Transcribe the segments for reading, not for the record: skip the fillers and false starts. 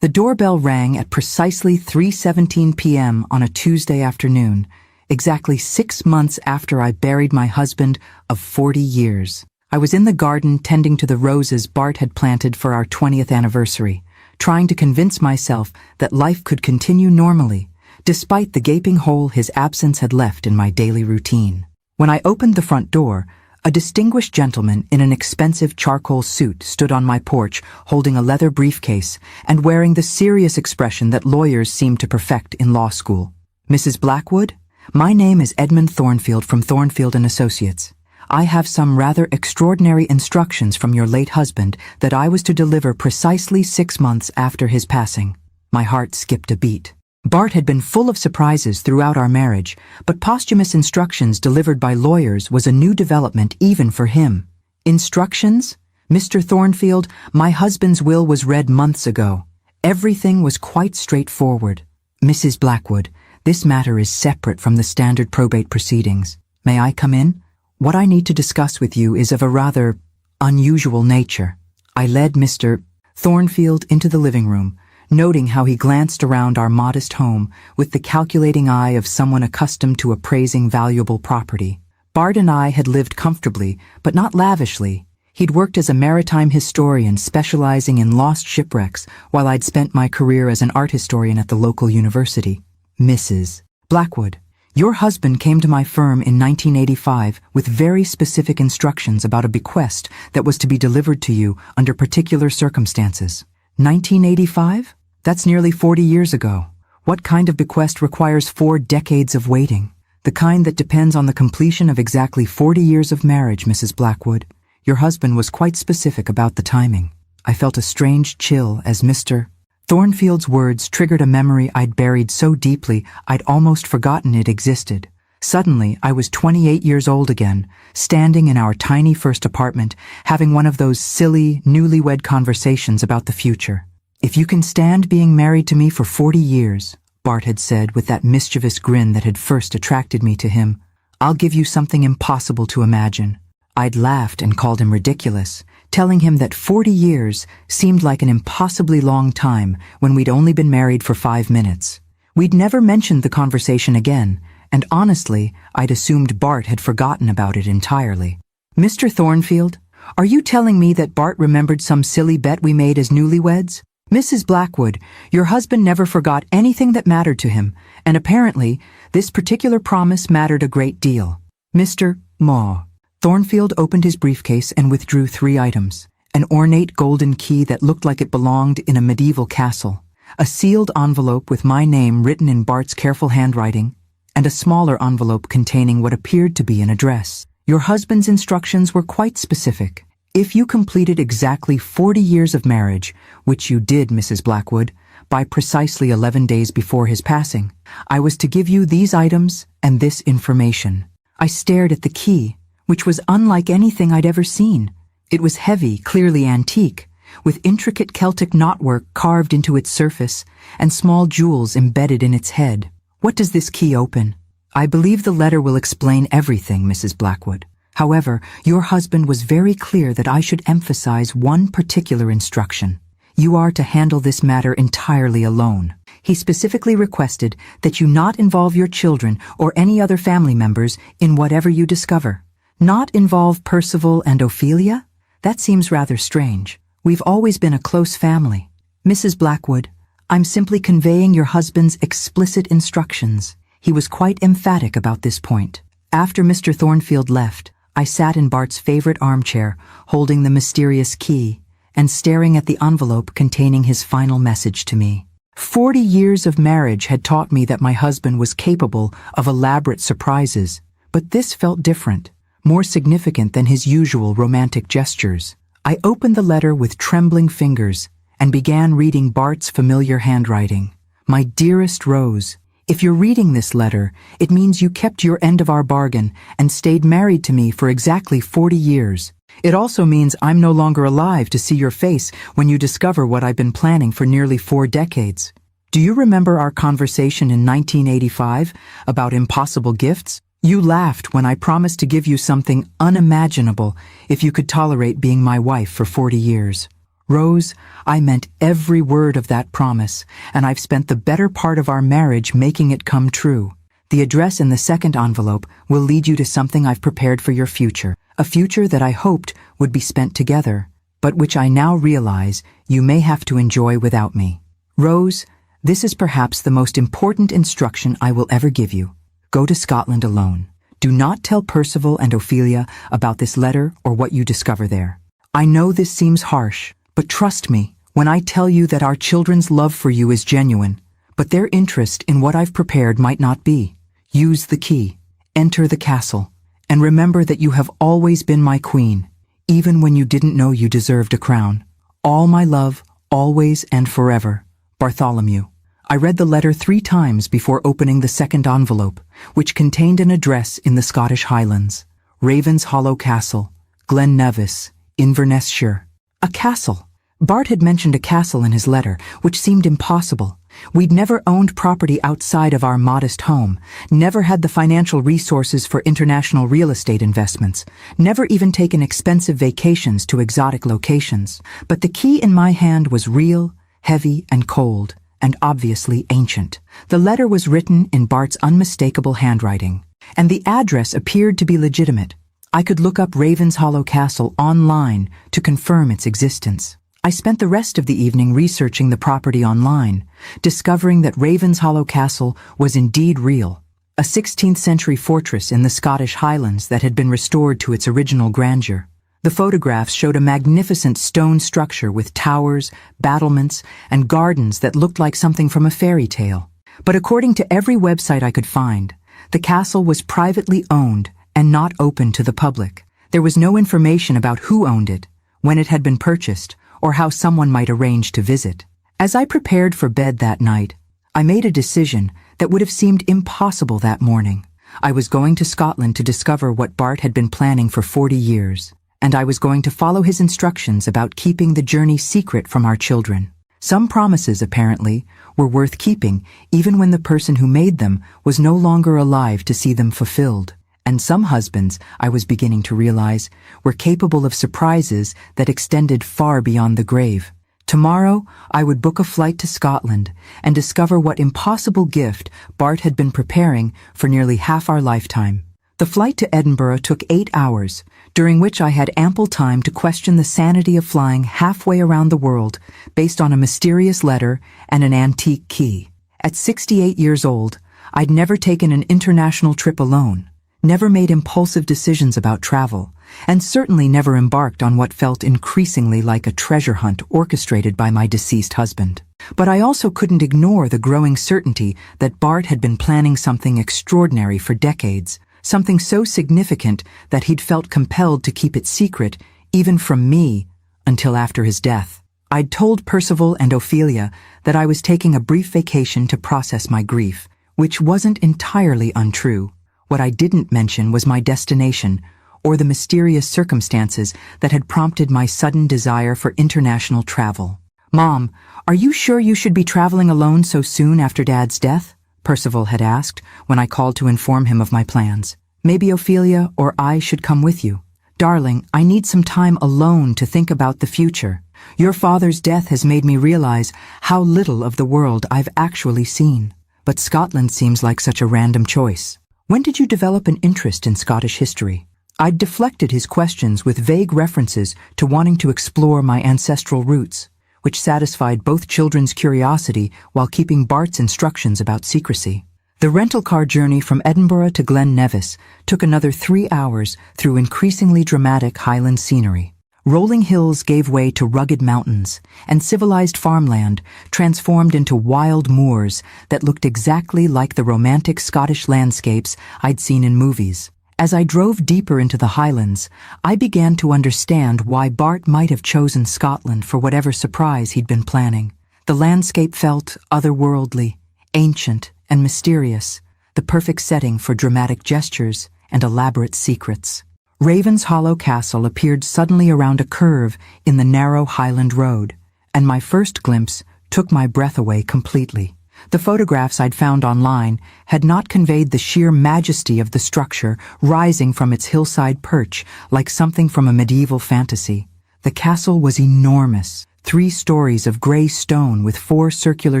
The doorbell rang at precisely 3:17 p.m. on a Tuesday afternoon, exactly 6 months after I buried my husband of 40 years. I was in the garden tending to the roses Bart had planted for our 20th anniversary, trying to convince myself that life could continue normally, despite the gaping hole his absence had left in my daily routine. When I opened the front door, a distinguished gentleman in an expensive charcoal suit stood on my porch holding a leather briefcase and wearing the serious expression that lawyers seem to perfect in law school. "Mrs. Blackwood, my name is Edmund Thornfield from Thornfield & Associates. I have some rather extraordinary instructions from your late husband that I was to deliver precisely 6 months after his passing." My heart skipped a beat. Bart had been full of surprises throughout our marriage, but posthumous instructions delivered by lawyers was a new development even for him. "Instructions? Mr. Thornfield, my husband's will was read months ago. Everything was quite straightforward. Mrs. Blackwood, this matter is separate from the standard probate proceedings. May I come in? What I need to discuss with you is of a rather unusual nature." I led Mr. Thornfield into the living room, noting how he glanced around our modest home with the calculating eye of someone accustomed to appraising valuable property. Bart and I had lived comfortably, but not lavishly. He'd worked as a maritime historian specializing in lost shipwrecks, while I'd spent my career as an art historian at the local university. "Mrs. Blackwood, your husband came to my firm in 1985 with very specific instructions about a bequest that was to be delivered to you under particular circumstances." 1985? That's nearly 40 years ago. What kind of bequest requires 4 decades of waiting? The kind that depends on the completion of exactly 40 years of marriage, Mrs. Blackwood. Your husband was quite specific about the timing. I felt a strange chill as Mr. Thornfield's words triggered a memory I'd buried so deeply I'd almost forgotten it existed. Suddenly, I was 28 years old again, standing in our tiny first apartment, having one of those silly, newlywed conversations about the future. "If you can stand being married to me for 40 years, Bart had said with that mischievous grin that had first attracted me to him, "I'll give you something impossible to imagine." I'd laughed and called him ridiculous, telling him that 40 years seemed like an impossibly long time when we'd only been married for 5 minutes. We'd never mentioned the conversation again, and honestly, I'd assumed Bart had forgotten about it entirely. "Mr. Thornfield, are you telling me that Bart remembered some silly bet we made as newlyweds? Mrs. Blackwood, your husband never forgot anything that mattered to him, and apparently, this particular promise mattered a great deal." Mr. Maw. Thornfield opened his briefcase and withdrew 3 items. An ornate golden key that looked like it belonged in a medieval castle, a sealed envelope with my name written in Bart's careful handwriting, and a smaller envelope containing what appeared to be an address. "Your husband's instructions were quite specific. If you completed exactly 40 years of marriage, which you did, Mrs. Blackwood, by precisely 11 days before his passing, I was to give you these items and this information." I stared at the key, which was unlike anything I'd ever seen. It was heavy, clearly antique, with intricate Celtic knotwork carved into its surface and small jewels embedded in its head. "What does this key open?" "I believe the letter will explain everything, Mrs. Blackwood. However, your husband was very clear that I should emphasize one particular instruction. You are to handle this matter entirely alone. He specifically requested that you not involve your children or any other family members in whatever you discover." "Not involve Percival and Ophelia? That seems rather strange. We've always been a close family." "Mrs. Blackwood, I'm simply conveying your husband's explicit instructions." He was quite emphatic about this point. After Mr. Thornfield left, I sat in Bart's favorite armchair, holding the mysterious key, and staring at the envelope containing his final message to me. 40 years of marriage had taught me that my husband was capable of elaborate surprises, but this felt different, more significant than his usual romantic gestures. I opened the letter with trembling fingers and began reading Bart's familiar handwriting. "My dearest Rose, if you're reading this letter, it means you kept your end of our bargain and stayed married to me for exactly 40 years. It also means I'm no longer alive to see your face when you discover what I've been planning for nearly 4 decades. Do you remember our conversation in 1985 about impossible gifts? You laughed when I promised to give you something unimaginable if you could tolerate being my wife for 40 years. Rose, I meant every word of that promise, and I've spent the better part of our marriage making it come true. The address in the second envelope will lead you to something I've prepared for your future, a future that I hoped would be spent together, but which I now realize you may have to enjoy without me. Rose, this is perhaps the most important instruction I will ever give you. Go to Scotland alone. Do not tell Percival and Ophelia about this letter or what you discover there. I know this seems harsh, but trust me when I tell you that our children's love for you is genuine, but their interest in what I've prepared might not be. Use the key, enter the castle, and remember that you have always been my queen, even when you didn't know you deserved a crown. All my love, always and forever. Bartholomew. I read the letter 3 times before opening the second envelope, which contained an address in the Scottish Highlands. Ravens Hollow Castle, Glen Nevis, Inverness-shire. A castle. Bart had mentioned a castle in his letter, which seemed impossible. We'd never owned property outside of our modest home, never had the financial resources for international real estate investments, never even taken expensive vacations to exotic locations. But the key in my hand was real, heavy, and cold, and obviously ancient. The letter was written in Bart's unmistakable handwriting, and the address appeared to be legitimate. I could look up Ravens Hollow Castle online to confirm its existence. I spent the rest of the evening researching the property online, discovering that Ravens Hollow Castle was indeed real, a 16th century fortress in the Scottish Highlands that had been restored to its original grandeur. The photographs showed a magnificent stone structure with towers, battlements, and gardens that looked like something from a fairy tale. But according to every website I could find, the castle was privately owned and not open to the public. There was no information about who owned it, when it had been purchased, or how someone might arrange to visit. As I prepared for bed that night, I made a decision that would have seemed impossible that morning. I was going to Scotland to discover what Bart had been planning for 40 years, and I was going to follow his instructions about keeping the journey secret from our children. Some promises, apparently, were worth keeping, even when the person who made them was no longer alive to see them fulfilled. And some husbands, I was beginning to realize, were capable of surprises that extended far beyond the grave. Tomorrow, I would book a flight to Scotland and discover what impossible gift Bart had been preparing for nearly half our lifetime. The flight to Edinburgh took 8 hours, during which I had ample time to question the sanity of flying halfway around the world based on a mysterious letter and an antique key. At 68 years old, I'd never taken an international trip alone, never made impulsive decisions about travel, and certainly never embarked on what felt increasingly like a treasure hunt orchestrated by my deceased husband. But I also couldn't ignore the growing certainty that Bart had been planning something extraordinary for decades, something so significant that he'd felt compelled to keep it secret, even from me, until after his death. I'd told Percival and Ophelia that I was taking a brief vacation to process my grief, which wasn't entirely untrue. What I didn't mention was my destination, or the mysterious circumstances that had prompted my sudden desire for international travel. "Mom, are you sure you should be traveling alone so soon after Dad's death?" Percival had asked when I called to inform him of my plans. "Maybe Ophelia or I should come with you." "Darling, I need some time alone to think about the future. Your father's death has made me realize how little of the world I've actually seen. But Scotland seems like such a random choice." "When did you develop an interest in Scottish history?" I'd deflected his questions with vague references to wanting to explore my ancestral roots, which satisfied both children's curiosity while keeping Bart's instructions about secrecy. The rental car journey from Edinburgh to Glen Nevis took another 3 hours through increasingly dramatic Highland scenery. Rolling hills gave way to rugged mountains, and civilized farmland transformed into wild moors that looked exactly like the romantic Scottish landscapes I'd seen in movies. As I drove deeper into the Highlands, I began to understand why Bart might have chosen Scotland for whatever surprise he'd been planning. The landscape felt otherworldly, ancient, and mysterious, the perfect setting for dramatic gestures and elaborate secrets. Ravens Hollow Castle appeared suddenly around a curve in the narrow Highland road, and my first glimpse took my breath away completely. The photographs I'd found online had not conveyed the sheer majesty of the structure rising from its hillside perch like something from a medieval fantasy. The castle was enormous, 3 stories of gray stone with 4 circular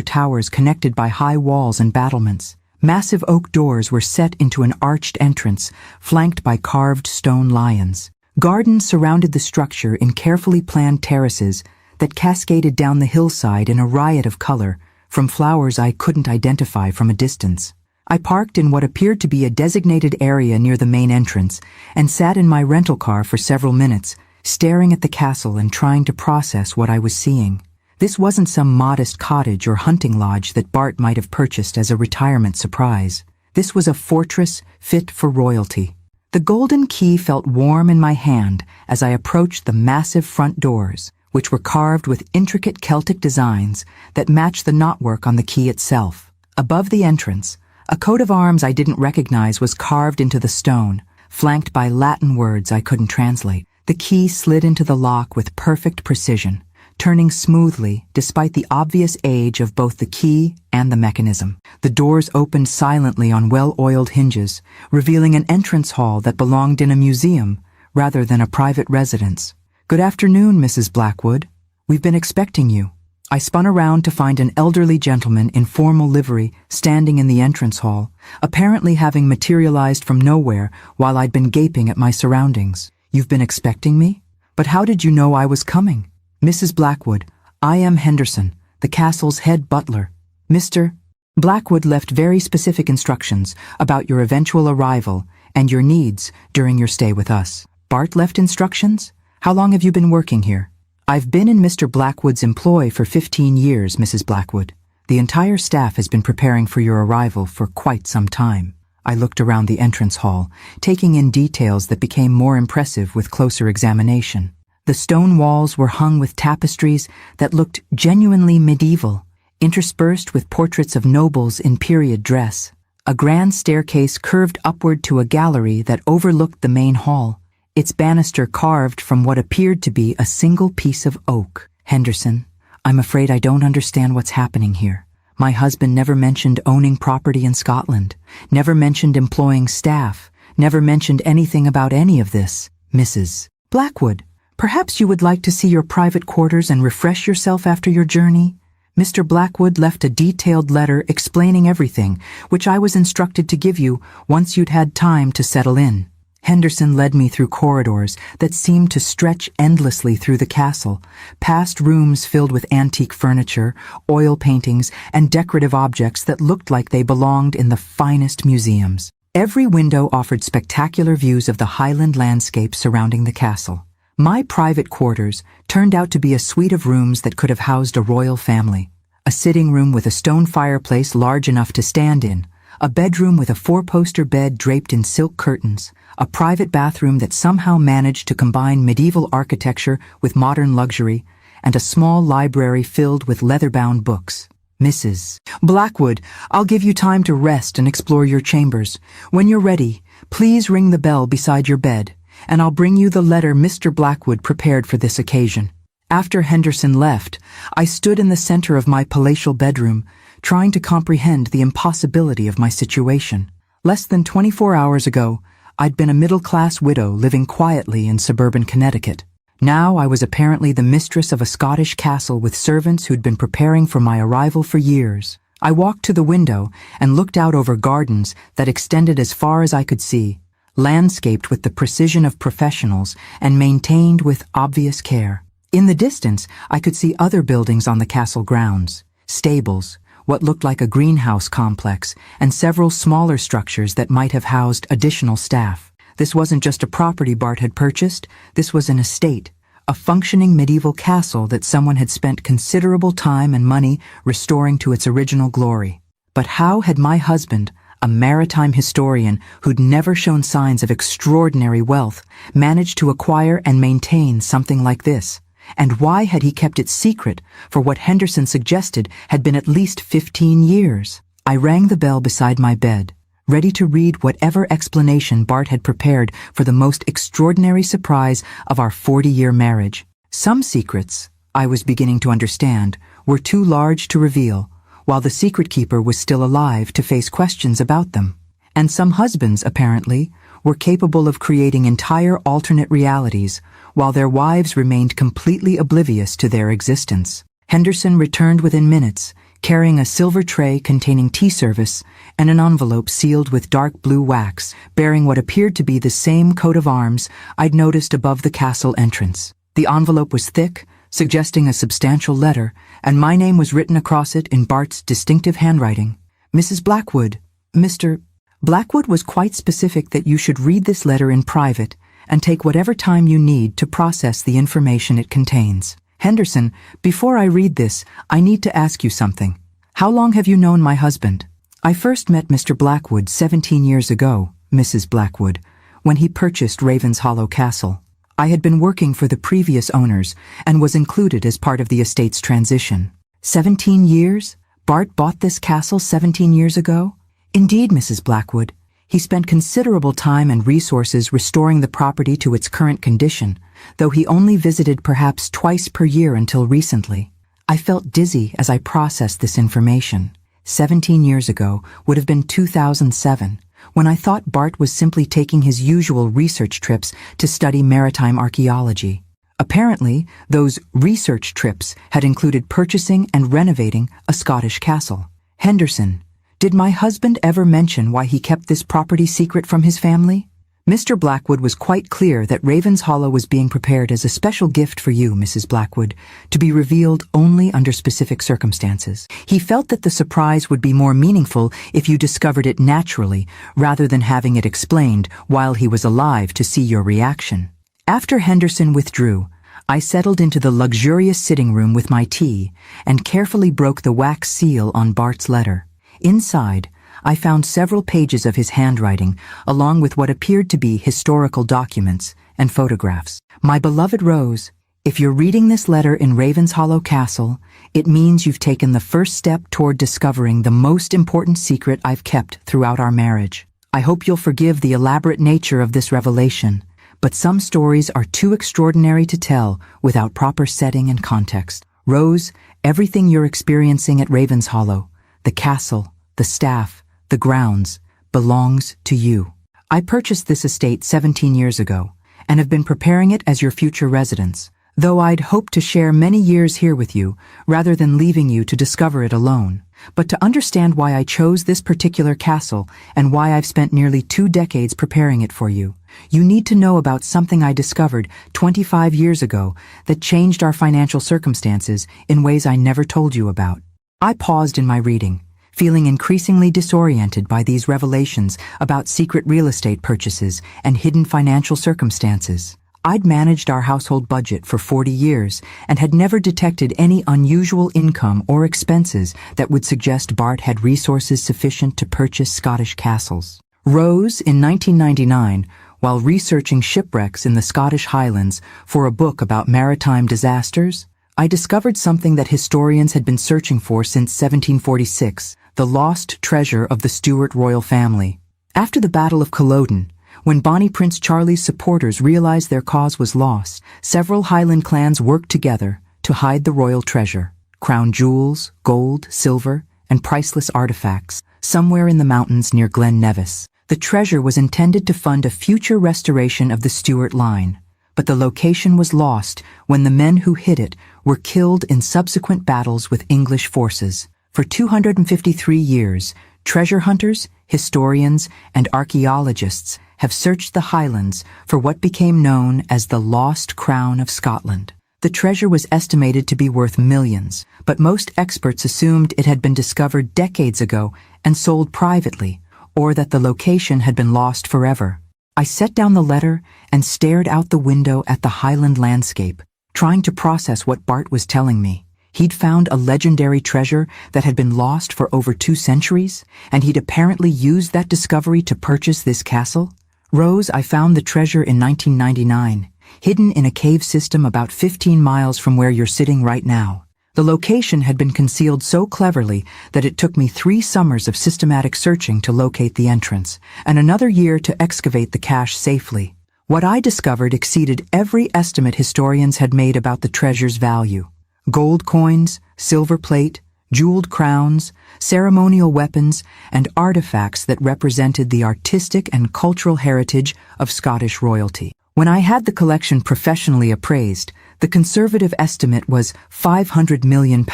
towers connected by high walls and battlements. Massive oak doors were set into an arched entrance, flanked by carved stone lions. Gardens surrounded the structure in carefully planned terraces that cascaded down the hillside in a riot of color, from flowers I couldn't identify from a distance. I parked in what appeared to be a designated area near the main entrance and sat in my rental car for several minutes, staring at the castle and trying to process what I was seeing. This wasn't some modest cottage or hunting lodge that Bart might have purchased as a retirement surprise. This was a fortress fit for royalty. The golden key felt warm in my hand as I approached the massive front doors, which were carved with intricate Celtic designs that matched the knotwork on the key itself. Above the entrance, a coat of arms I didn't recognize was carved into the stone, flanked by Latin words I couldn't translate. The key slid into the lock with perfect precision, turning smoothly despite the obvious age of both the key and the mechanism. The doors opened silently on well-oiled hinges, revealing an entrance hall that belonged in a museum rather than a private residence. "Good afternoon, Mrs. Blackwood. We've been expecting you." I spun around to find an elderly gentleman in formal livery standing in the entrance hall, apparently having materialized from nowhere while I'd been gaping at my surroundings. "You've been expecting me? But how did you know I was coming?" "Mrs. Blackwood, I am Henderson, the castle's head butler. Mr. Blackwood left very specific instructions about your eventual arrival and your needs during your stay with us." "Bart left instructions? How long have you been working here?" "I've been in Mr. Blackwood's employ for 15 years, Mrs. Blackwood. The entire staff has been preparing for your arrival for quite some time." I looked around the entrance hall, taking in details that became more impressive with closer examination. The stone walls were hung with tapestries that looked genuinely medieval, interspersed with portraits of nobles in period dress. A grand staircase curved upward to a gallery that overlooked the main hall, its banister carved from what appeared to be a single piece of oak. "Henderson, I'm afraid I don't understand what's happening here. My husband never mentioned owning property in Scotland, never mentioned employing staff, never mentioned anything about any of this. Mrs. Blackwood, perhaps you would like to see your private quarters and refresh yourself after your journey?" Mr. Blackwood left a detailed letter explaining everything, which I was instructed to give you once you'd had time to settle in. Henderson led me through corridors that seemed to stretch endlessly through the castle, past rooms filled with antique furniture, oil paintings, and decorative objects that looked like they belonged in the finest museums. Every window offered spectacular views of the highland landscape surrounding the castle. My private quarters turned out to be a suite of rooms that could have housed a royal family. A sitting room with a stone fireplace large enough to stand in, a bedroom with a 4-poster bed draped in silk curtains, a private bathroom that somehow managed to combine medieval architecture with modern luxury, and a small library filled with leather-bound books. "Mrs. Blackwood, I'll give you time to rest and explore your chambers. When you're ready, please ring the bell beside your bed, and I'll bring you the letter Mr. Blackwood prepared for this occasion." After Henderson left, I stood in the center of my palatial bedroom, trying to comprehend the impossibility of my situation. Less than 24 hours ago, I'd been a middle-class widow living quietly in suburban Connecticut. Now I was apparently the mistress of a Scottish castle with servants who'd been preparing for my arrival for years. I walked to the window and looked out over gardens that extended as far as I could see, landscaped with the precision of professionals and maintained with obvious care. In the distance, I could see other buildings on the castle grounds, stables, what looked like a greenhouse complex, and several smaller structures that might have housed additional staff. This wasn't just a property Bart had purchased, this was an estate, a functioning medieval castle that someone had spent considerable time and money restoring to its original glory. But how had my husband, a maritime historian who'd never shown signs of extraordinary wealth, managed to acquire and maintain something like this? And why had he kept it secret for what Henderson suggested had been at least 15 years? I rang the bell beside my bed, ready to read whatever explanation Bart had prepared for the most extraordinary surprise of our 40-year marriage. Some secrets, I was beginning to understand, were too large to reveal, while the secret keeper was still alive to face questions about them. And some husbands, apparently, were capable of creating entire alternate realities, while their wives remained completely oblivious to their existence. Henderson returned within minutes, carrying a silver tray containing tea service and an envelope sealed with dark blue wax, bearing what appeared to be the same coat of arms I'd noticed above the castle entrance. The envelope was thick, suggesting a substantial letter, and my name was written across it in Bart's distinctive handwriting. Mrs. Blackwood, Mr. Blackwood was quite specific that you should read this letter in private and take whatever time you need to process the information it contains. Henderson, before I read this, I need to ask you something. How long have you known my husband? I first met Mr. Blackwood 17 years ago, Mrs. Blackwood, when he purchased Ravenshollow Castle. I had been working for the previous owners and was included as part of the estate's transition. 17 years? Bart bought this castle 17 years ago? Indeed, Mrs. Blackwood. He spent considerable time and resources restoring the property to its current condition, though he only visited perhaps twice per year until recently. I felt dizzy as I processed this information. 17 years ago would have been 2007, when I thought Bart was simply taking his usual research trips to study maritime archaeology. Apparently, those research trips had included purchasing and renovating a Scottish castle. Henderson, did my husband ever mention why he kept this property secret from his family? Mr. Blackwood was quite clear that Ravenshollow was being prepared as a special gift for you, Mrs. Blackwood, to be revealed only under specific circumstances. He felt that the surprise would be more meaningful if you discovered it naturally, rather than having it explained while he was alive to see your reaction. After Henderson withdrew, I settled into the luxurious sitting room with my tea and carefully broke the wax seal on Bart's letter. Inside, I found several pages of his handwriting, along with what appeared to be historical documents and photographs. My beloved Rose, if you're reading this letter in Ravenshollow Castle, it means you've taken the first step toward discovering the most important secret I've kept throughout our marriage. I hope you'll forgive the elaborate nature of this revelation, but some stories are too extraordinary to tell without proper setting and context. Rose, everything you're experiencing at Ravenshollow, the castle, the staff, the grounds, belongs to you. I purchased this estate 17 years ago, and have been preparing it as your future residence, though I'd hoped to share many years here with you, rather than leaving you to discover it alone. But to understand why I chose this particular castle, and why I've spent nearly 2 decades preparing it for you, you need to know about something I discovered 25 years ago that changed our financial circumstances in ways I never told you about. I paused in my reading, feeling increasingly disoriented by these revelations about secret real estate purchases and hidden financial circumstances. I'd managed our household budget for 40 years and had never detected any unusual income or expenses that would suggest Bart had resources sufficient to purchase Scottish castles. Rose, in 1999, while researching shipwrecks in the Scottish Highlands for a book about maritime disasters, I discovered something that historians had been searching for since 1746, the lost treasure of the Stuart royal family. After the Battle of Culloden, when Bonnie Prince Charlie's supporters realized their cause was lost, several Highland clans worked together to hide the royal treasure, crown jewels, gold, silver, and priceless artifacts, somewhere in the mountains near Glen Nevis. The treasure was intended to fund a future restoration of the Stuart line, but the location was lost when the men who hid it were killed in subsequent battles with English forces. For 253 years, treasure hunters, historians, and archaeologists have searched the Highlands for what became known as the Lost Crown of Scotland. The treasure was estimated to be worth millions, but most experts assumed it had been discovered decades ago and sold privately, or that the location had been lost forever. I set down the letter and stared out the window at the Highland landscape, trying to process what Bart was telling me. He'd found a legendary treasure that had been lost for over 2 centuries, and he'd apparently used that discovery to purchase this castle. Rose, I found the treasure in 1999, hidden in a cave system about 15 miles from where you're sitting right now. The location had been concealed so cleverly that it took me 3 summers of systematic searching to locate the entrance, and another year to excavate the cache safely. What I discovered exceeded every estimate historians had made about the treasure's value. Gold coins, silver plate, jeweled crowns, ceremonial weapons, and artifacts that represented the artistic and cultural heritage of Scottish royalty. When I had the collection professionally appraised, the conservative estimate was £500 million.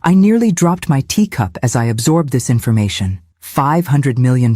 I nearly dropped my teacup as I absorbed this information. £500 million?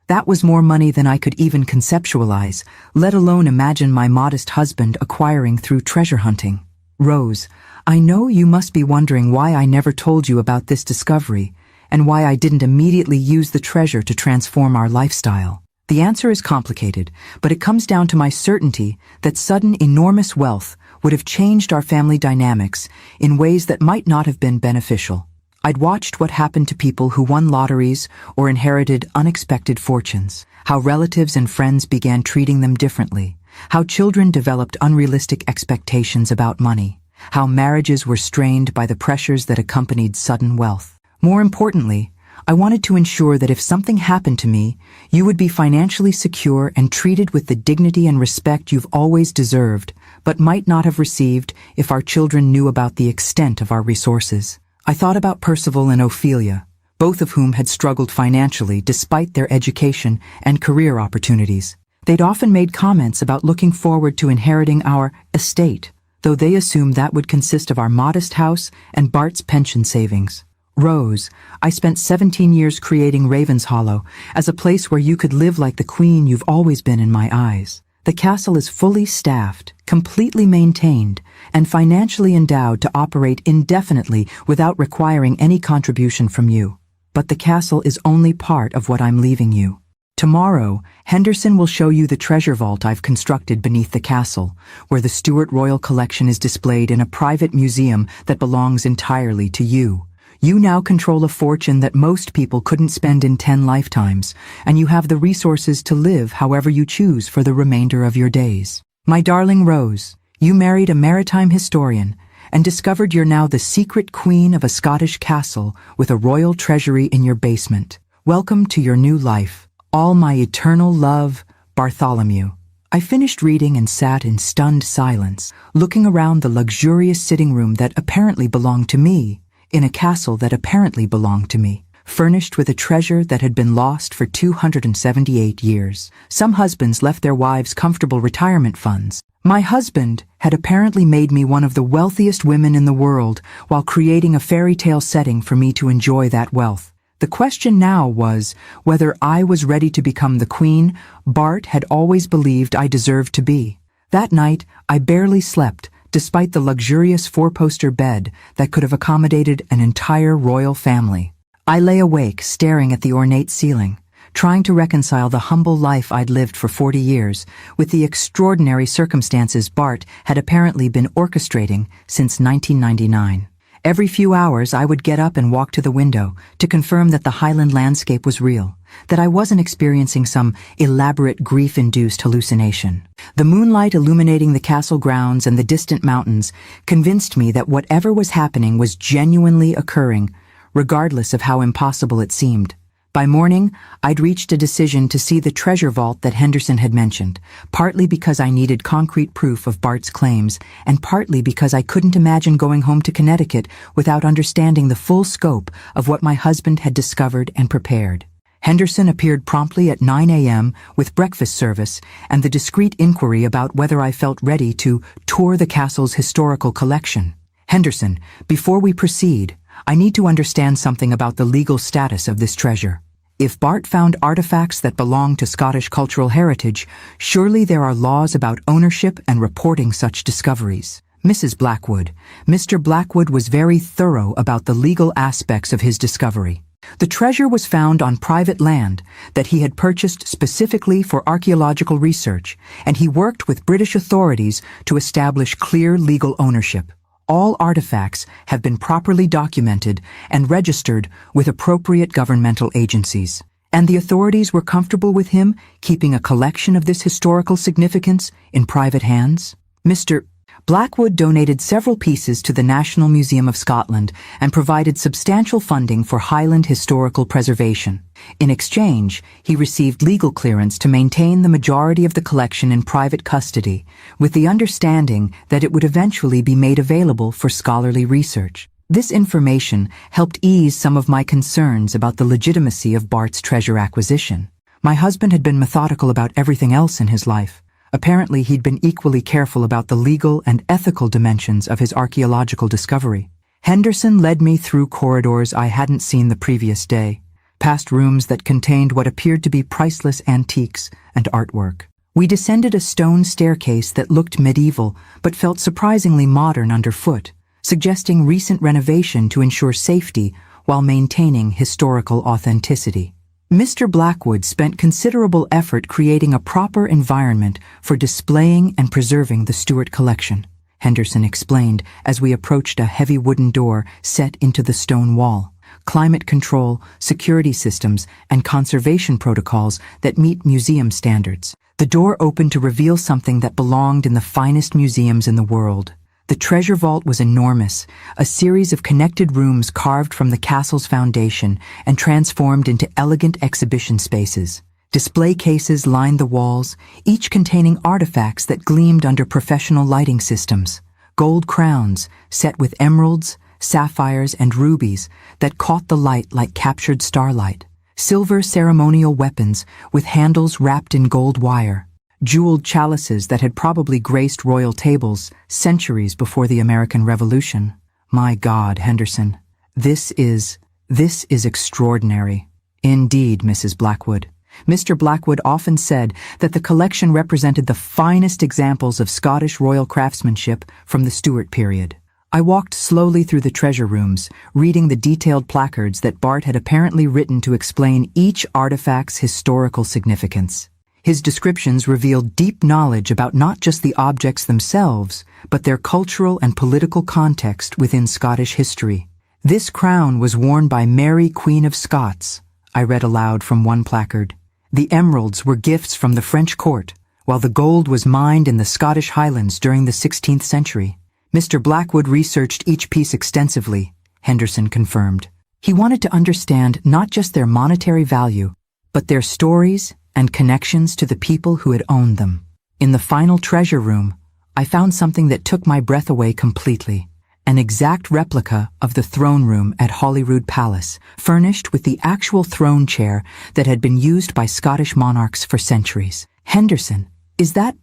That was more money than I could even conceptualize, let alone imagine my modest husband acquiring through treasure hunting. Rose, I know you must be wondering why I never told you about this discovery, and why I didn't immediately use the treasure to transform our lifestyle. The answer is complicated, but it comes down to my certainty that sudden enormous wealth would have changed our family dynamics in ways that might not have been beneficial. I'd watched what happened to people who won lotteries or inherited unexpected fortunes, how relatives and friends began treating them differently, how children developed unrealistic expectations about money, how marriages were strained by the pressures that accompanied sudden wealth. More importantly, I wanted to ensure that if something happened to me, you would be financially secure and treated with the dignity and respect you've always deserved, but might not have received if our children knew about the extent of our resources. I thought about Percival and Ophelia, both of whom had struggled financially despite their education and career opportunities. They'd often made comments about looking forward to inheriting our estate, though they assumed that would consist of our modest house and Bart's pension savings. Rose, I spent 17 years creating Ravenshollow as a place where you could live like the queen you've always been in my eyes. The castle is fully staffed, completely maintained, and financially endowed to operate indefinitely without requiring any contribution from you. But the castle is only part of what I'm leaving you. Tomorrow, Henderson will show you the treasure vault I've constructed beneath the castle, where the Stuart Royal Collection is displayed in a private museum that belongs entirely to you. You now control a fortune that most people couldn't spend in 10 lifetimes, and you have the resources to live however you choose for the remainder of your days. My darling Rose, you married a maritime historian and discovered you're now the secret queen of a Scottish castle with a royal treasury in your basement. Welcome to your new life. All my eternal love, Bartholomew. I finished reading and sat in stunned silence, looking around the luxurious sitting room that apparently belonged to me, in a castle that apparently belonged to me, furnished with a treasure that had been lost for 278 years. Some husbands left their wives comfortable retirement funds. My husband had apparently made me one of the wealthiest women in the world while creating a fairy tale setting for me to enjoy that wealth. The question now was whether I was ready to become the queen Bart had always believed I deserved to be. That night, I barely slept, despite the luxurious four-poster bed that could have accommodated an entire royal family. I lay awake, staring at the ornate ceiling, trying to reconcile the humble life I'd lived for 40 years with the extraordinary circumstances Bart had apparently been orchestrating since 1999. Every few hours, I would get up and walk to the window to confirm that the Highland landscape was real, that I wasn't experiencing some elaborate grief-induced hallucination. The moonlight illuminating the castle grounds and the distant mountains convinced me that whatever was happening was genuinely occurring, regardless of how impossible it seemed. By morning, I'd reached a decision to see the treasure vault that Henderson had mentioned, partly because I needed concrete proof of Bart's claims, and partly because I couldn't imagine going home to Connecticut without understanding the full scope of what my husband had discovered and prepared. Henderson appeared promptly at 9 a.m. with breakfast service and the discreet inquiry about whether I felt ready to tour the castle's historical collection. Henderson, before we proceed, I need to understand something about the legal status of this treasure. If Bart found artifacts that belong to Scottish cultural heritage, surely there are laws about ownership and reporting such discoveries. Mrs. Blackwood, Mr. Blackwood was very thorough about the legal aspects of his discovery. The treasure was found on private land that he had purchased specifically for archaeological research, and he worked with British authorities to establish clear legal ownership. All artifacts have been properly documented and registered with appropriate governmental agencies. And the authorities were comfortable with him keeping a collection of this historical significance in private hands? Mr. Blackwood donated several pieces to the National Museum of Scotland and provided substantial funding for Highland historical preservation. In exchange, he received legal clearance to maintain the majority of the collection in private custody, with the understanding that it would eventually be made available for scholarly research. This information helped ease some of my concerns about the legitimacy of Bart's treasure acquisition. My husband had been methodical about everything else in his life. Apparently, he'd been equally careful about the legal and ethical dimensions of his archaeological discovery. Henderson led me through corridors I hadn't seen the previous day, past rooms that contained what appeared to be priceless antiques and artwork. We descended a stone staircase that looked medieval but felt surprisingly modern underfoot, suggesting recent renovation to ensure safety while maintaining historical authenticity. Mr. Blackwood spent considerable effort creating a proper environment for displaying and preserving the Stuart collection, Henderson explained as we approached a heavy wooden door set into the stone wall. Climate control, security systems, and conservation protocols that meet museum standards. The door opened to reveal something that belonged in the finest museums in the world. The treasure vault was enormous, a series of connected rooms carved from the castle's foundation and transformed into elegant exhibition spaces. Display cases lined the walls, each containing artifacts that gleamed under professional lighting systems. Gold crowns, set with emeralds, sapphires, and rubies that caught the light like captured starlight. Silver ceremonial weapons with handles wrapped in gold wire. Jeweled chalices that had probably graced royal tables centuries before the American Revolution. My God, Henderson, this is extraordinary. Indeed, Mrs. Blackwood. Mr. Blackwood often said that the collection represented the finest examples of Scottish royal craftsmanship from the Stuart period. I walked slowly through the treasure rooms, reading the detailed placards that Bart had apparently written to explain each artifact's historical significance. His descriptions revealed deep knowledge about not just the objects themselves, but their cultural and political context within Scottish history. This crown was worn by Mary, Queen of Scots, I read aloud from one placard. The emeralds were gifts from the French court, while the gold was mined in the Scottish Highlands during the 16th century. Mr. Blackwood researched each piece extensively, Henderson confirmed. He wanted to understand not just their monetary value, but their stories and connections to the people who had owned them. In the final treasure room, I found something that took my breath away completely. An exact replica of the throne room at Holyrood Palace, furnished with the actual throne chair that had been used by Scottish monarchs for centuries. Henderson, is that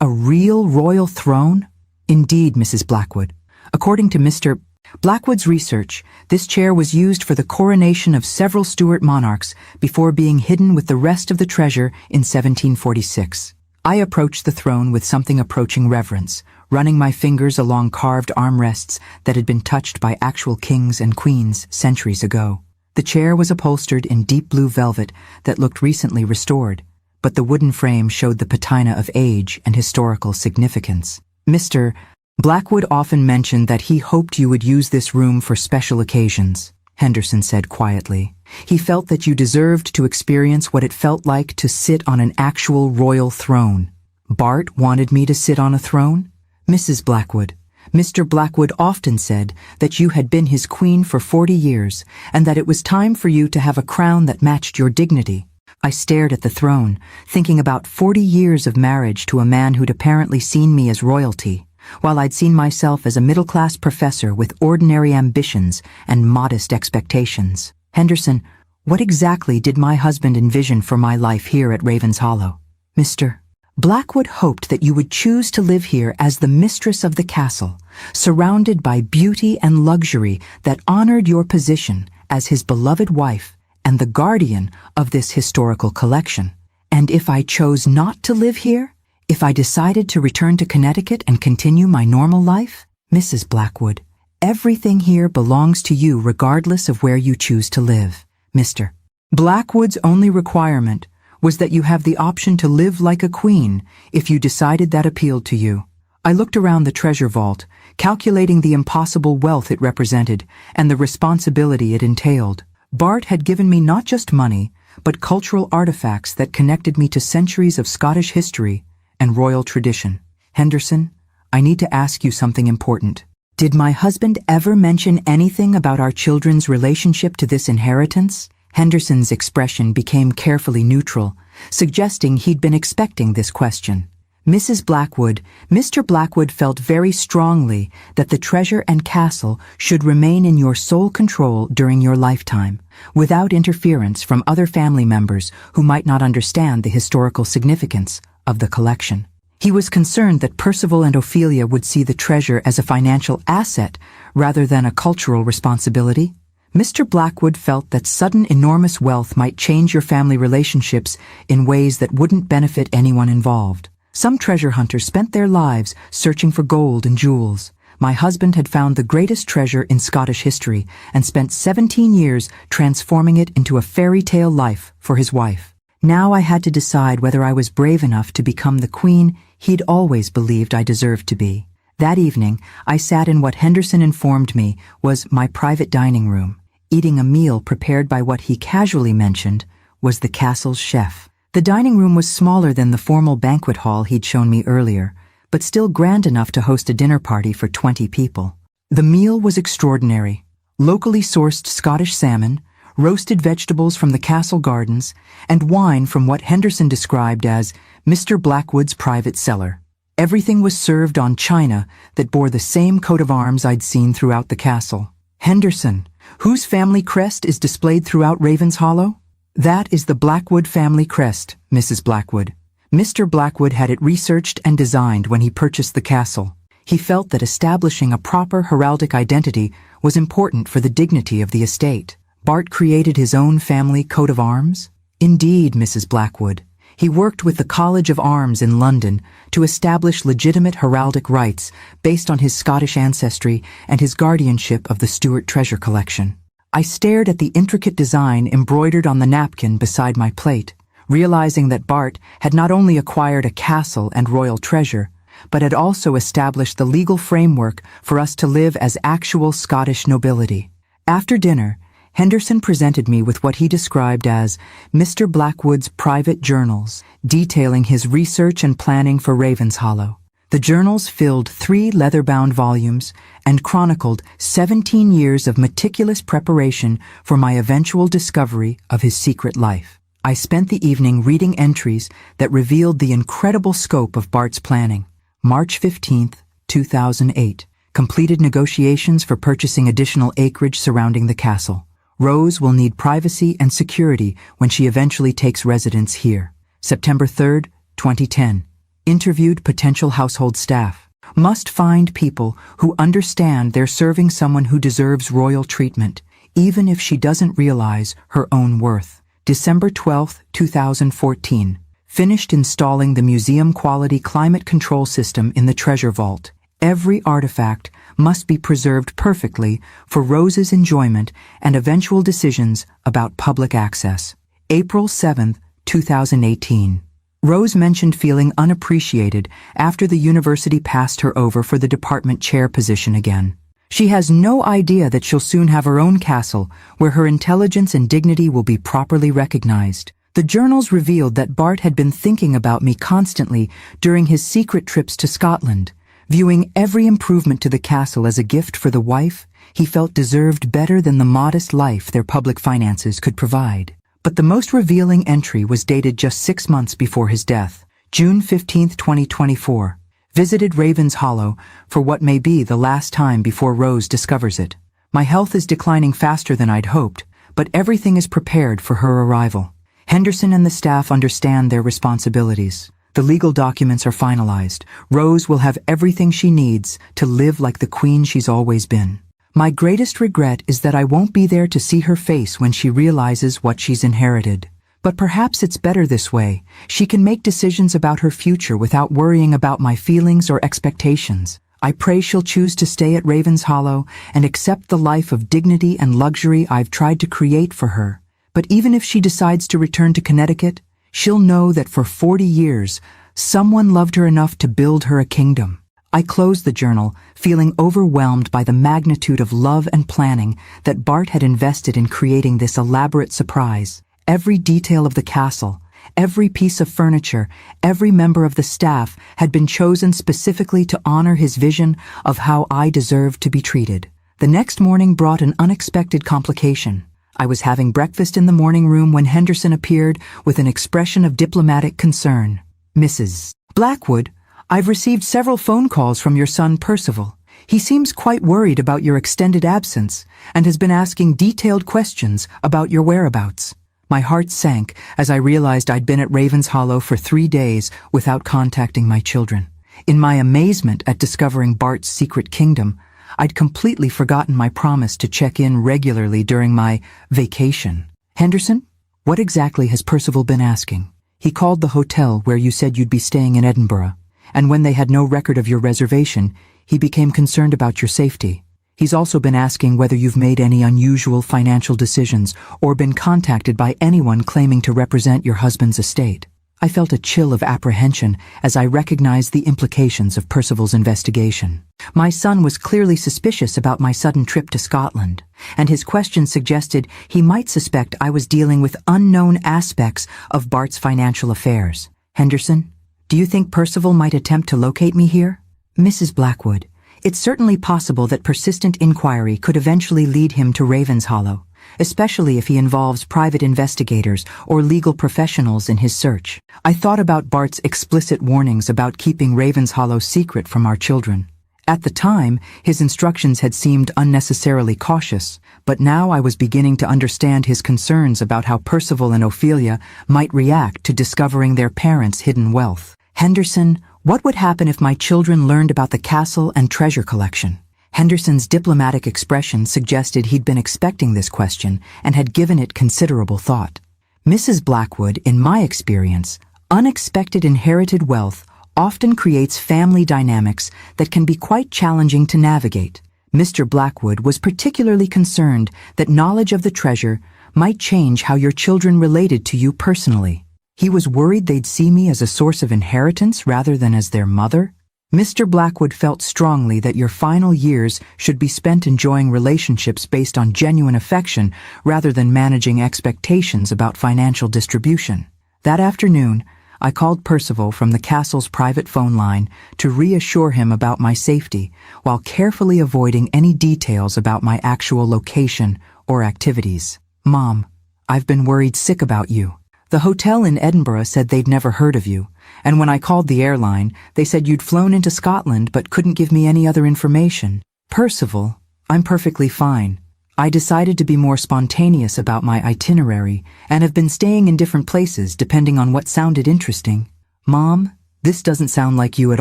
a real royal throne? Indeed, Mrs. Blackwood. According to Mr. Blackwood's research, this chair was used for the coronation of several Stuart monarchs before being hidden with the rest of the treasure in 1746. I approached the throne with something approaching reverence, running my fingers along carved armrests that had been touched by actual kings and queens centuries ago. The chair was upholstered in deep blue velvet that looked recently restored, but the wooden frame showed the patina of age and historical significance. Mr. Blackwood often mentioned that he hoped you would use this room for special occasions, Henderson said quietly. He felt that you deserved to experience what it felt like to sit on an actual royal throne. Bart wanted me to sit on a throne? Mrs. Blackwood, Mr. Blackwood often said that you had been his queen for 40 years and that it was time for you to have a crown that matched your dignity. I stared at the throne, thinking about 40 years of marriage to a man who'd apparently seen me as royalty, while I'd seen myself as a middle-class professor with ordinary ambitions and modest expectations. Henderson, what exactly did my husband envision for my life here at Ravens Hollow? Mr. Blackwood hoped that you would choose to live here as the mistress of the castle, surrounded by beauty and luxury that honored your position as his beloved wife and the guardian of this historical collection. And if I chose not to live here? If I decided to return to Connecticut and continue my normal life? Mrs. Blackwood, everything here belongs to you regardless of where you choose to live. Mr. Blackwood's only requirement was that you have the option to live like a queen if you decided that appealed to you. I looked around the treasure vault, calculating the impossible wealth it represented and the responsibility it entailed. Bart had given me not just money, but cultural artifacts that connected me to centuries of Scottish history and royal tradition. Henderson, I need to ask you something important. Did my husband ever mention anything about our children's relationship to this inheritance? Henderson's expression became carefully neutral, suggesting he'd been expecting this question. Mrs. Blackwood, Mr. Blackwood felt very strongly that the treasure and castle should remain in your sole control during your lifetime, without interference from other family members who might not understand the historical significance of the collection. He was concerned that Percival and Ophelia would see the treasure as a financial asset rather than a cultural responsibility. Mr. Blackwood felt that sudden enormous wealth might change your family relationships in ways that wouldn't benefit anyone involved. Some treasure hunters spent their lives searching for gold and jewels. My husband had found the greatest treasure in Scottish history and spent 17 years transforming it into a fairy tale life for his wife. Now I had to decide whether I was brave enough to become the queen he'd always believed I deserved to be. That evening, I sat in what Henderson informed me was my private dining room, eating a meal prepared by what he casually mentioned was the castle's chef. The dining room was smaller than the formal banquet hall he'd shown me earlier, but still grand enough to host a dinner party for 20 people. The meal was extraordinary. Locally sourced Scottish salmon, roasted vegetables from the castle gardens, and wine from what Henderson described as Mr. Blackwood's private cellar. Everything was served on china that bore the same coat of arms I'd seen throughout the castle. Henderson, whose family crest is displayed throughout Ravenshollow? That is the Blackwood family crest, Mrs. Blackwood. Mr. Blackwood had it researched and designed when he purchased the castle. He felt that establishing a proper heraldic identity was important for the dignity of the estate. Bart created his own family coat of arms? Indeed, Mrs. Blackwood. He worked with the College of Arms in London to establish legitimate heraldic rights based on his Scottish ancestry and his guardianship of the Stuart treasure collection. I stared at the intricate design embroidered on the napkin beside my plate, realizing that Bart had not only acquired a castle and royal treasure, but had also established the legal framework for us to live as actual Scottish nobility. After dinner, Henderson presented me with what he described as Mr. Blackwood's private journals, detailing his research and planning for Ravenshollow. The journals filled 3 leather-bound volumes and chronicled 17 years of meticulous preparation for my eventual discovery of his secret life. I spent the evening reading entries that revealed the incredible scope of Bart's planning. March 15, 2008. Completed negotiations for purchasing additional acreage surrounding the castle. Rose will need privacy and security when she eventually takes residence here. September 3, 2010. Interviewed potential household staff. Must find people who understand they're serving someone who deserves royal treatment, even if she doesn't realize her own worth. December 12, 2014. Finished installing the museum-quality climate control system in the treasure vault. Every artifact must be preserved perfectly for Rose's enjoyment and eventual decisions about public access. April 7, 2018. Rose mentioned feeling unappreciated after the university passed her over for the department chair position again. She has no idea that she'll soon have her own castle, where her intelligence and dignity will be properly recognized. The journals revealed that Bart had been thinking about me constantly during his secret trips to Scotland, viewing every improvement to the castle as a gift for the wife he felt deserved better than the modest life their public finances could provide. But the most revealing entry was dated just 6 months before his death, June 15, 2024. Visited Ravenshollow for what may be the last time before Rose discovers it. My health is declining faster than I'd hoped, but everything is prepared for her arrival. Henderson and the staff understand their responsibilities. The legal documents are finalized. Rose will have everything she needs to live like the queen she's always been. My greatest regret is that I won't be there to see her face when she realizes what she's inherited. But perhaps it's better this way. She can make decisions about her future without worrying about my feelings or expectations. I pray she'll choose to stay at Ravenshollow and accept the life of dignity and luxury I've tried to create for her. But even if she decides to return to Connecticut, she'll know that for 40 years, someone loved her enough to build her a kingdom. I closed the journal, feeling overwhelmed by the magnitude of love and planning that Bart had invested in creating this elaborate surprise. Every detail of the castle, every piece of furniture, every member of the staff had been chosen specifically to honor his vision of how I deserved to be treated. The next morning brought an unexpected complication. I was having breakfast in the morning room when Henderson appeared with an expression of diplomatic concern. Mrs. Blackwood, I've received several phone calls from your son Percival. He seems quite worried about your extended absence and has been asking detailed questions about your whereabouts. My heart sank as I realized I'd been at Ravenshollow for 3 days without contacting my children. In my amazement at discovering Bart's secret kingdom, I'd completely forgotten my promise to check in regularly during my vacation. Henderson, what exactly has Percival been asking? He called the hotel where you said you'd be staying in Edinburgh, and when they had no record of your reservation, he became concerned about your safety. He's also been asking whether you've made any unusual financial decisions or been contacted by anyone claiming to represent your husband's estate. I felt a chill of apprehension as I recognized the implications of Percival's investigation. My son was clearly suspicious about my sudden trip to Scotland, and his question suggested he might suspect I was dealing with unknown aspects of Bart's financial affairs. Henderson, do you think Percival might attempt to locate me here? Mrs. Blackwood, it's certainly possible that persistent inquiry could eventually lead him to Ravenshollow, especially if he involves private investigators or legal professionals in his search. I thought about Bart's explicit warnings about keeping Ravenshollow secret from our children. At the time, his instructions had seemed unnecessarily cautious, but now I was beginning to understand his concerns about how Percival and Ophelia might react to discovering their parents' hidden wealth. Henderson, what would happen if my children learned about the castle and treasure collection? Henderson's diplomatic expression suggested he'd been expecting this question and had given it considerable thought. Mrs. Blackwood, in my experience, unexpected inherited wealth often creates family dynamics that can be quite challenging to navigate. Mr. Blackwood was particularly concerned that knowledge of the treasure might change how your children related to you personally. He was worried they'd see me as a source of inheritance rather than as their mother. Mr. Blackwood felt strongly that your final years should be spent enjoying relationships based on genuine affection rather than managing expectations about financial distribution. That afternoon, I called Percival from the castle's private phone line to reassure him about my safety while carefully avoiding any details about my actual location or activities. Mom, I've been worried sick about you. The hotel in Edinburgh said they'd never heard of you, and when I called the airline, they said you'd flown into Scotland but couldn't give me any other information. Percival, I'm perfectly fine. I decided to be more spontaneous about my itinerary and have been staying in different places depending on what sounded interesting. Mom, this doesn't sound like you at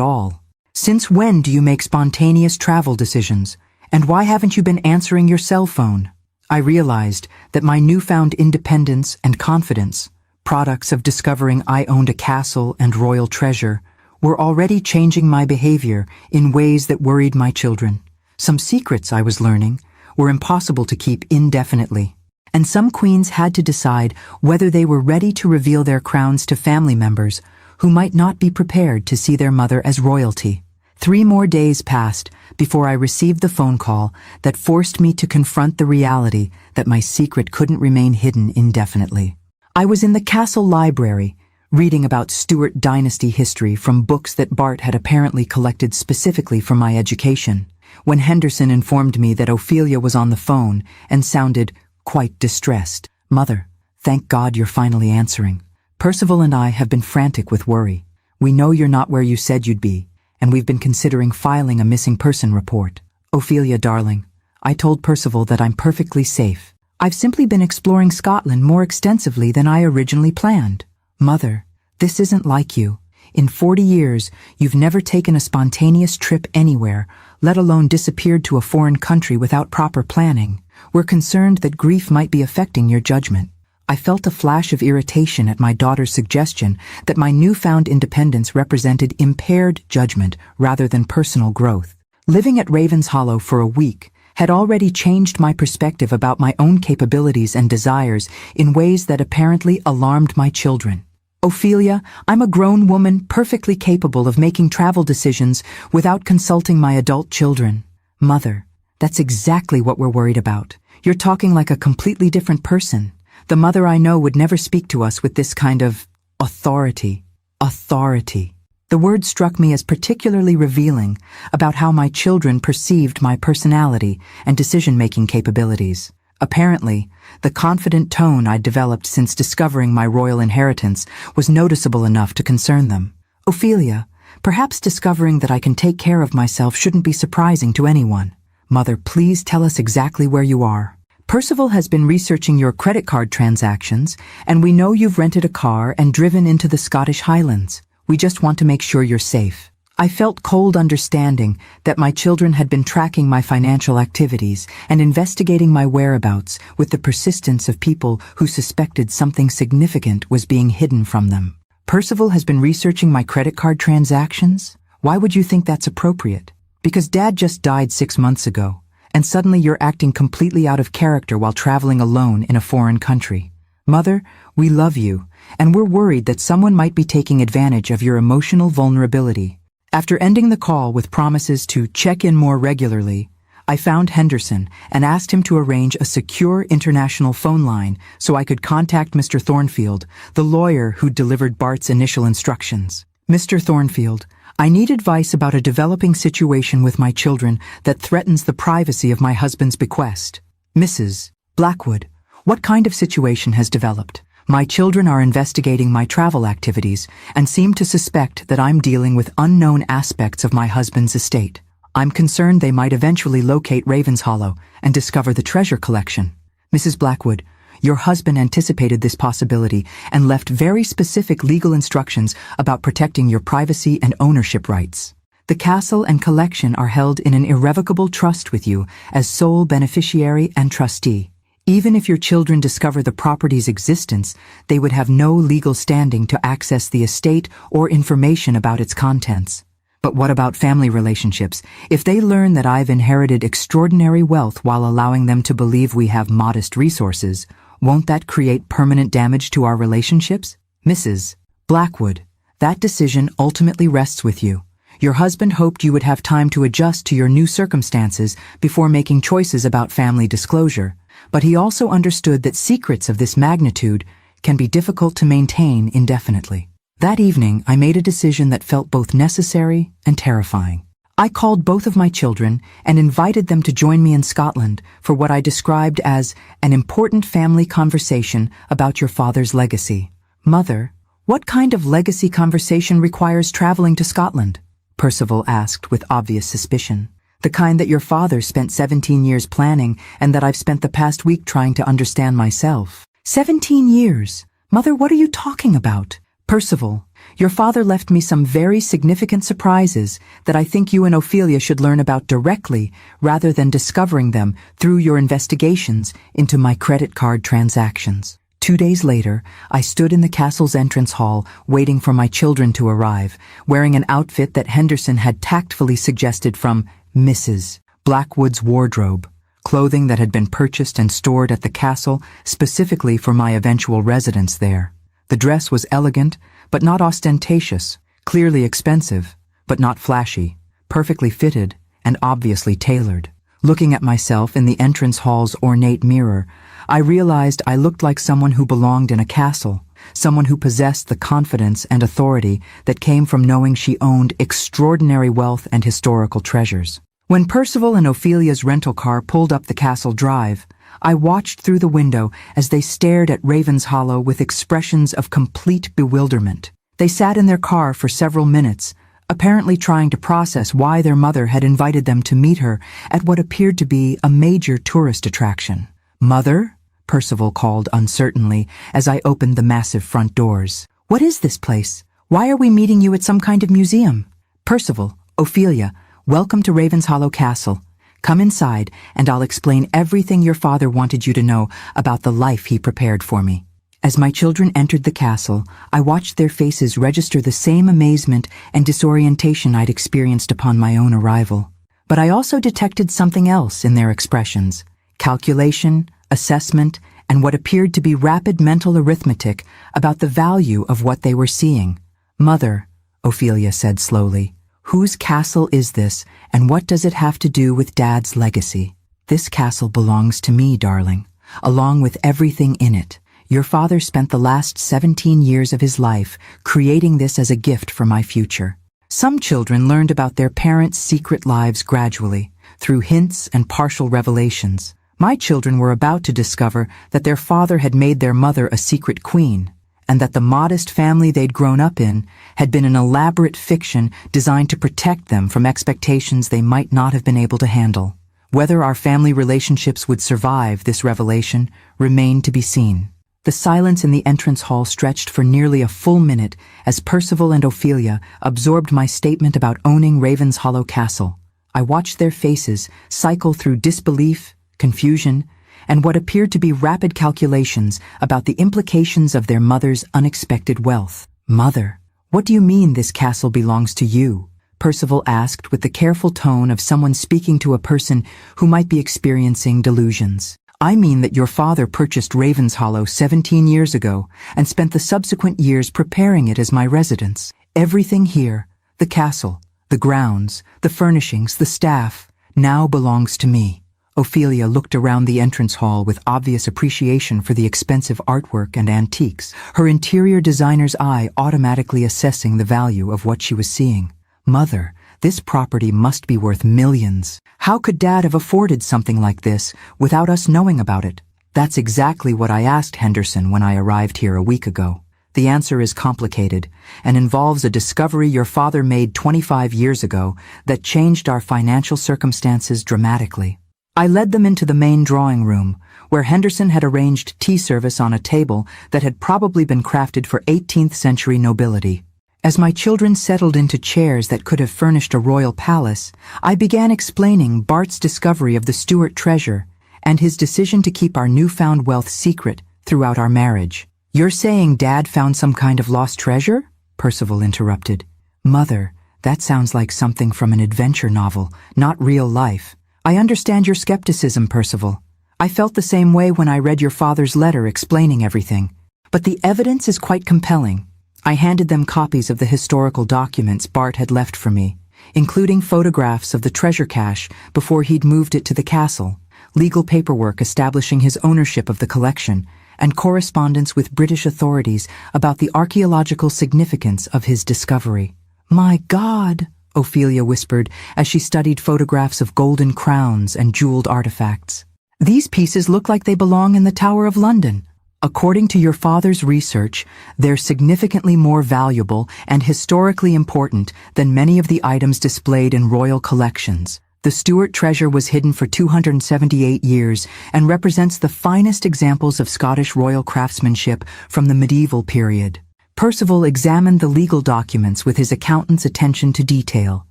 all. Since when do you make spontaneous travel decisions? And why haven't you been answering your cell phone? I realized that my newfound independence and confidence, products of discovering I owned a castle and royal treasure, were already changing my behavior in ways that worried my children. Some secrets I was learning were impossible to keep indefinitely, and some queens had to decide whether they were ready to reveal their crowns to family members who might not be prepared to see their mother as royalty. 3 more days passed before I received the phone call that forced me to confront the reality that my secret couldn't remain hidden indefinitely. I was in the castle library, reading about Stuart dynasty history from books that Bart had apparently collected specifically for my education, when Henderson informed me that Ophelia was on the phone and sounded quite distressed. Mother, thank God you're finally answering. Percival and I have been frantic with worry. We know you're not where you said you'd be, and we've been considering filing a missing person report. Ophelia, darling, I told Percival that I'm perfectly safe. I've simply been exploring Scotland more extensively than I originally planned. Mother, this isn't like you. In 40 years, you've never taken a spontaneous trip anywhere, let alone disappeared to a foreign country without proper planning. We're concerned that grief might be affecting your judgment. I felt a flash of irritation at my daughter's suggestion that my newfound independence represented impaired judgment rather than personal growth. Living at Ravenshollow for a week had already changed my perspective about my own capabilities and desires in ways that apparently alarmed my children. Ophelia, I'm a grown woman perfectly capable of making travel decisions without consulting my adult children. Mother, that's exactly what we're worried about. You're talking like a completely different person. The mother I know would never speak to us with this kind of authority. Authority. The word struck me as particularly revealing about how my children perceived my personality and decision-making capabilities. Apparently, the confident tone I'd developed since discovering my royal inheritance was noticeable enough to concern them. Ophelia, perhaps discovering that I can take care of myself shouldn't be surprising to anyone. Mother, please tell us exactly where you are. Percival has been researching your credit card transactions, and we know you've rented a car and driven into the Scottish Highlands. We just want to make sure you're safe. I felt cold understanding that my children had been tracking my financial activities and investigating my whereabouts with the persistence of people who suspected something significant was being hidden from them. Percival has been researching my credit card transactions? Why would you think that's appropriate? Because Dad just died 6 months ago, and suddenly you're acting completely out of character while traveling alone in a foreign country. Mother, we love you, and we're worried that someone might be taking advantage of your emotional vulnerability. After ending the call with promises to check in more regularly, I found Henderson and asked him to arrange a secure international phone line so I could contact Mr. Thornfield, the lawyer who delivered Bart's initial instructions. Mr. Thornfield, I need advice about a developing situation with my children that threatens the privacy of my husband's bequest. Mrs. Blackwood, what kind of situation has developed? My children are investigating my travel activities and seem to suspect that I'm dealing with unknown aspects of my husband's estate. I'm concerned they might eventually locate Ravenshollow and discover the treasure collection. Mrs. Blackwood, your husband anticipated this possibility and left very specific legal instructions about protecting your privacy and ownership rights. The castle and collection are held in an irrevocable trust with you as sole beneficiary and trustee. Even if your children discover the property's existence, they would have no legal standing to access the estate or information about its contents. But what about family relationships? If they learn that I've inherited extraordinary wealth while allowing them to believe we have modest resources, won't that create permanent damage to our relationships? Mrs. Blackwood, that decision ultimately rests with you. Your husband hoped you would have time to adjust to your new circumstances before making choices about family disclosure, but he also understood that secrets of this magnitude can be difficult to maintain indefinitely. That evening, I made a decision that felt both necessary and terrifying. I called both of my children and invited them to join me in Scotland for what I described as an important family conversation about your father's legacy. Mother, what kind of legacy conversation requires traveling to Scotland? Percival asked with obvious suspicion. The kind that your father spent 17 years planning and that I've spent the past week trying to understand myself. 17 years? Mother, what are you talking about? Percival, your father left me some very significant surprises that I think you and Ophelia should learn about directly rather than discovering them through your investigations into my credit card transactions. 2 days later, I stood in the castle's entrance hall waiting for my children to arrive, wearing an outfit that Henderson had tactfully suggested from Mrs. Blackwood's wardrobe, clothing that had been purchased and stored at the castle specifically for my eventual residence there. The dress was elegant, but not ostentatious, clearly expensive, but not flashy, perfectly fitted, and obviously tailored. Looking at myself in the entrance hall's ornate mirror, I realized I looked like someone who belonged in a castle, someone who possessed the confidence and authority that came from knowing she owned extraordinary wealth and historical treasures. When Percival and Ophelia's rental car pulled up the castle drive, I watched through the window as they stared at Ravenshollow with expressions of complete bewilderment. They sat in their car for several minutes, apparently trying to process why their mother had invited them to meet her at what appeared to be a major tourist attraction. "Mother?" Percival called uncertainly as I opened the massive front doors. "What is this place? Why are we meeting you at some kind of museum?" "Percival, Ophelia, welcome to Ravenshollow Castle. Come inside and I'll explain everything your father wanted you to know about the life he prepared for me." As my children entered the castle, I watched their faces register the same amazement and disorientation I'd experienced upon my own arrival. But I also detected something else in their expressions: calculation, assessment, and what appeared to be rapid mental arithmetic about the value of what they were seeing. "Mother," Ophelia said slowly, "whose castle is this, and what does it have to do with Dad's legacy?" "This castle belongs to me, darling, along with everything in it. Your father spent the last 17 years of his life creating this as a gift for my future." Some children learned about their parents' secret lives gradually, through hints and partial revelations. My children were about to discover that their father had made their mother a secret queen, and that the modest family they'd grown up in had been an elaborate fiction designed to protect them from expectations they might not have been able to handle. Whether our family relationships would survive this revelation remained to be seen. The silence in the entrance hall stretched for nearly a full minute as Percival and Ophelia absorbed my statement about owning Ravenshollow Castle. I watched their faces cycle through disbelief, confusion, and what appeared to be rapid calculations about the implications of their mother's unexpected wealth. "Mother, what do you mean this castle belongs to you?" Percival asked with the careful tone of someone speaking to a person who might be experiencing delusions. "I mean that your father purchased Ravenshollow 17 years ago and spent the subsequent years preparing it as my residence. Everything here, the castle, the grounds, the furnishings, the staff, now belongs to me." Ophelia looked around the entrance hall with obvious appreciation for the expensive artwork and antiques, her interior designer's eye automatically assessing the value of what she was seeing. "Mother, this property must be worth millions. How could Dad have afforded something like this without us knowing about it?" "That's exactly what I asked Henderson when I arrived here a week ago. The answer is complicated and involves a discovery your father made 25 years ago that changed our financial circumstances dramatically." I led them into the main drawing room, where Henderson had arranged tea service on a table that had probably been crafted for 18th century nobility. As my children settled into chairs that could have furnished a royal palace, I began explaining Bart's discovery of the Stuart treasure and his decision to keep our newfound wealth secret throughout our marriage. "You're saying Dad found some kind of lost treasure?" Percival interrupted. "Mother, that sounds like something from an adventure novel, not real life." "I understand your skepticism, Percival. I felt the same way when I read your father's letter explaining everything. But the evidence is quite compelling." I handed them copies of the historical documents Bart had left for me, including photographs of the treasure cache before he'd moved it to the castle, legal paperwork establishing his ownership of the collection, and correspondence with British authorities about the archaeological significance of his discovery. "My God," Ophelia whispered as she studied photographs of golden crowns and jeweled artifacts. "These pieces look like they belong in the Tower of London. According to your father's research, they're significantly more valuable and historically important than many of the items displayed in royal collections. The Stuart treasure was hidden for 278 years and represents the finest examples of Scottish royal craftsmanship from the medieval period." Percival examined the legal documents with his accountant's attention to detail,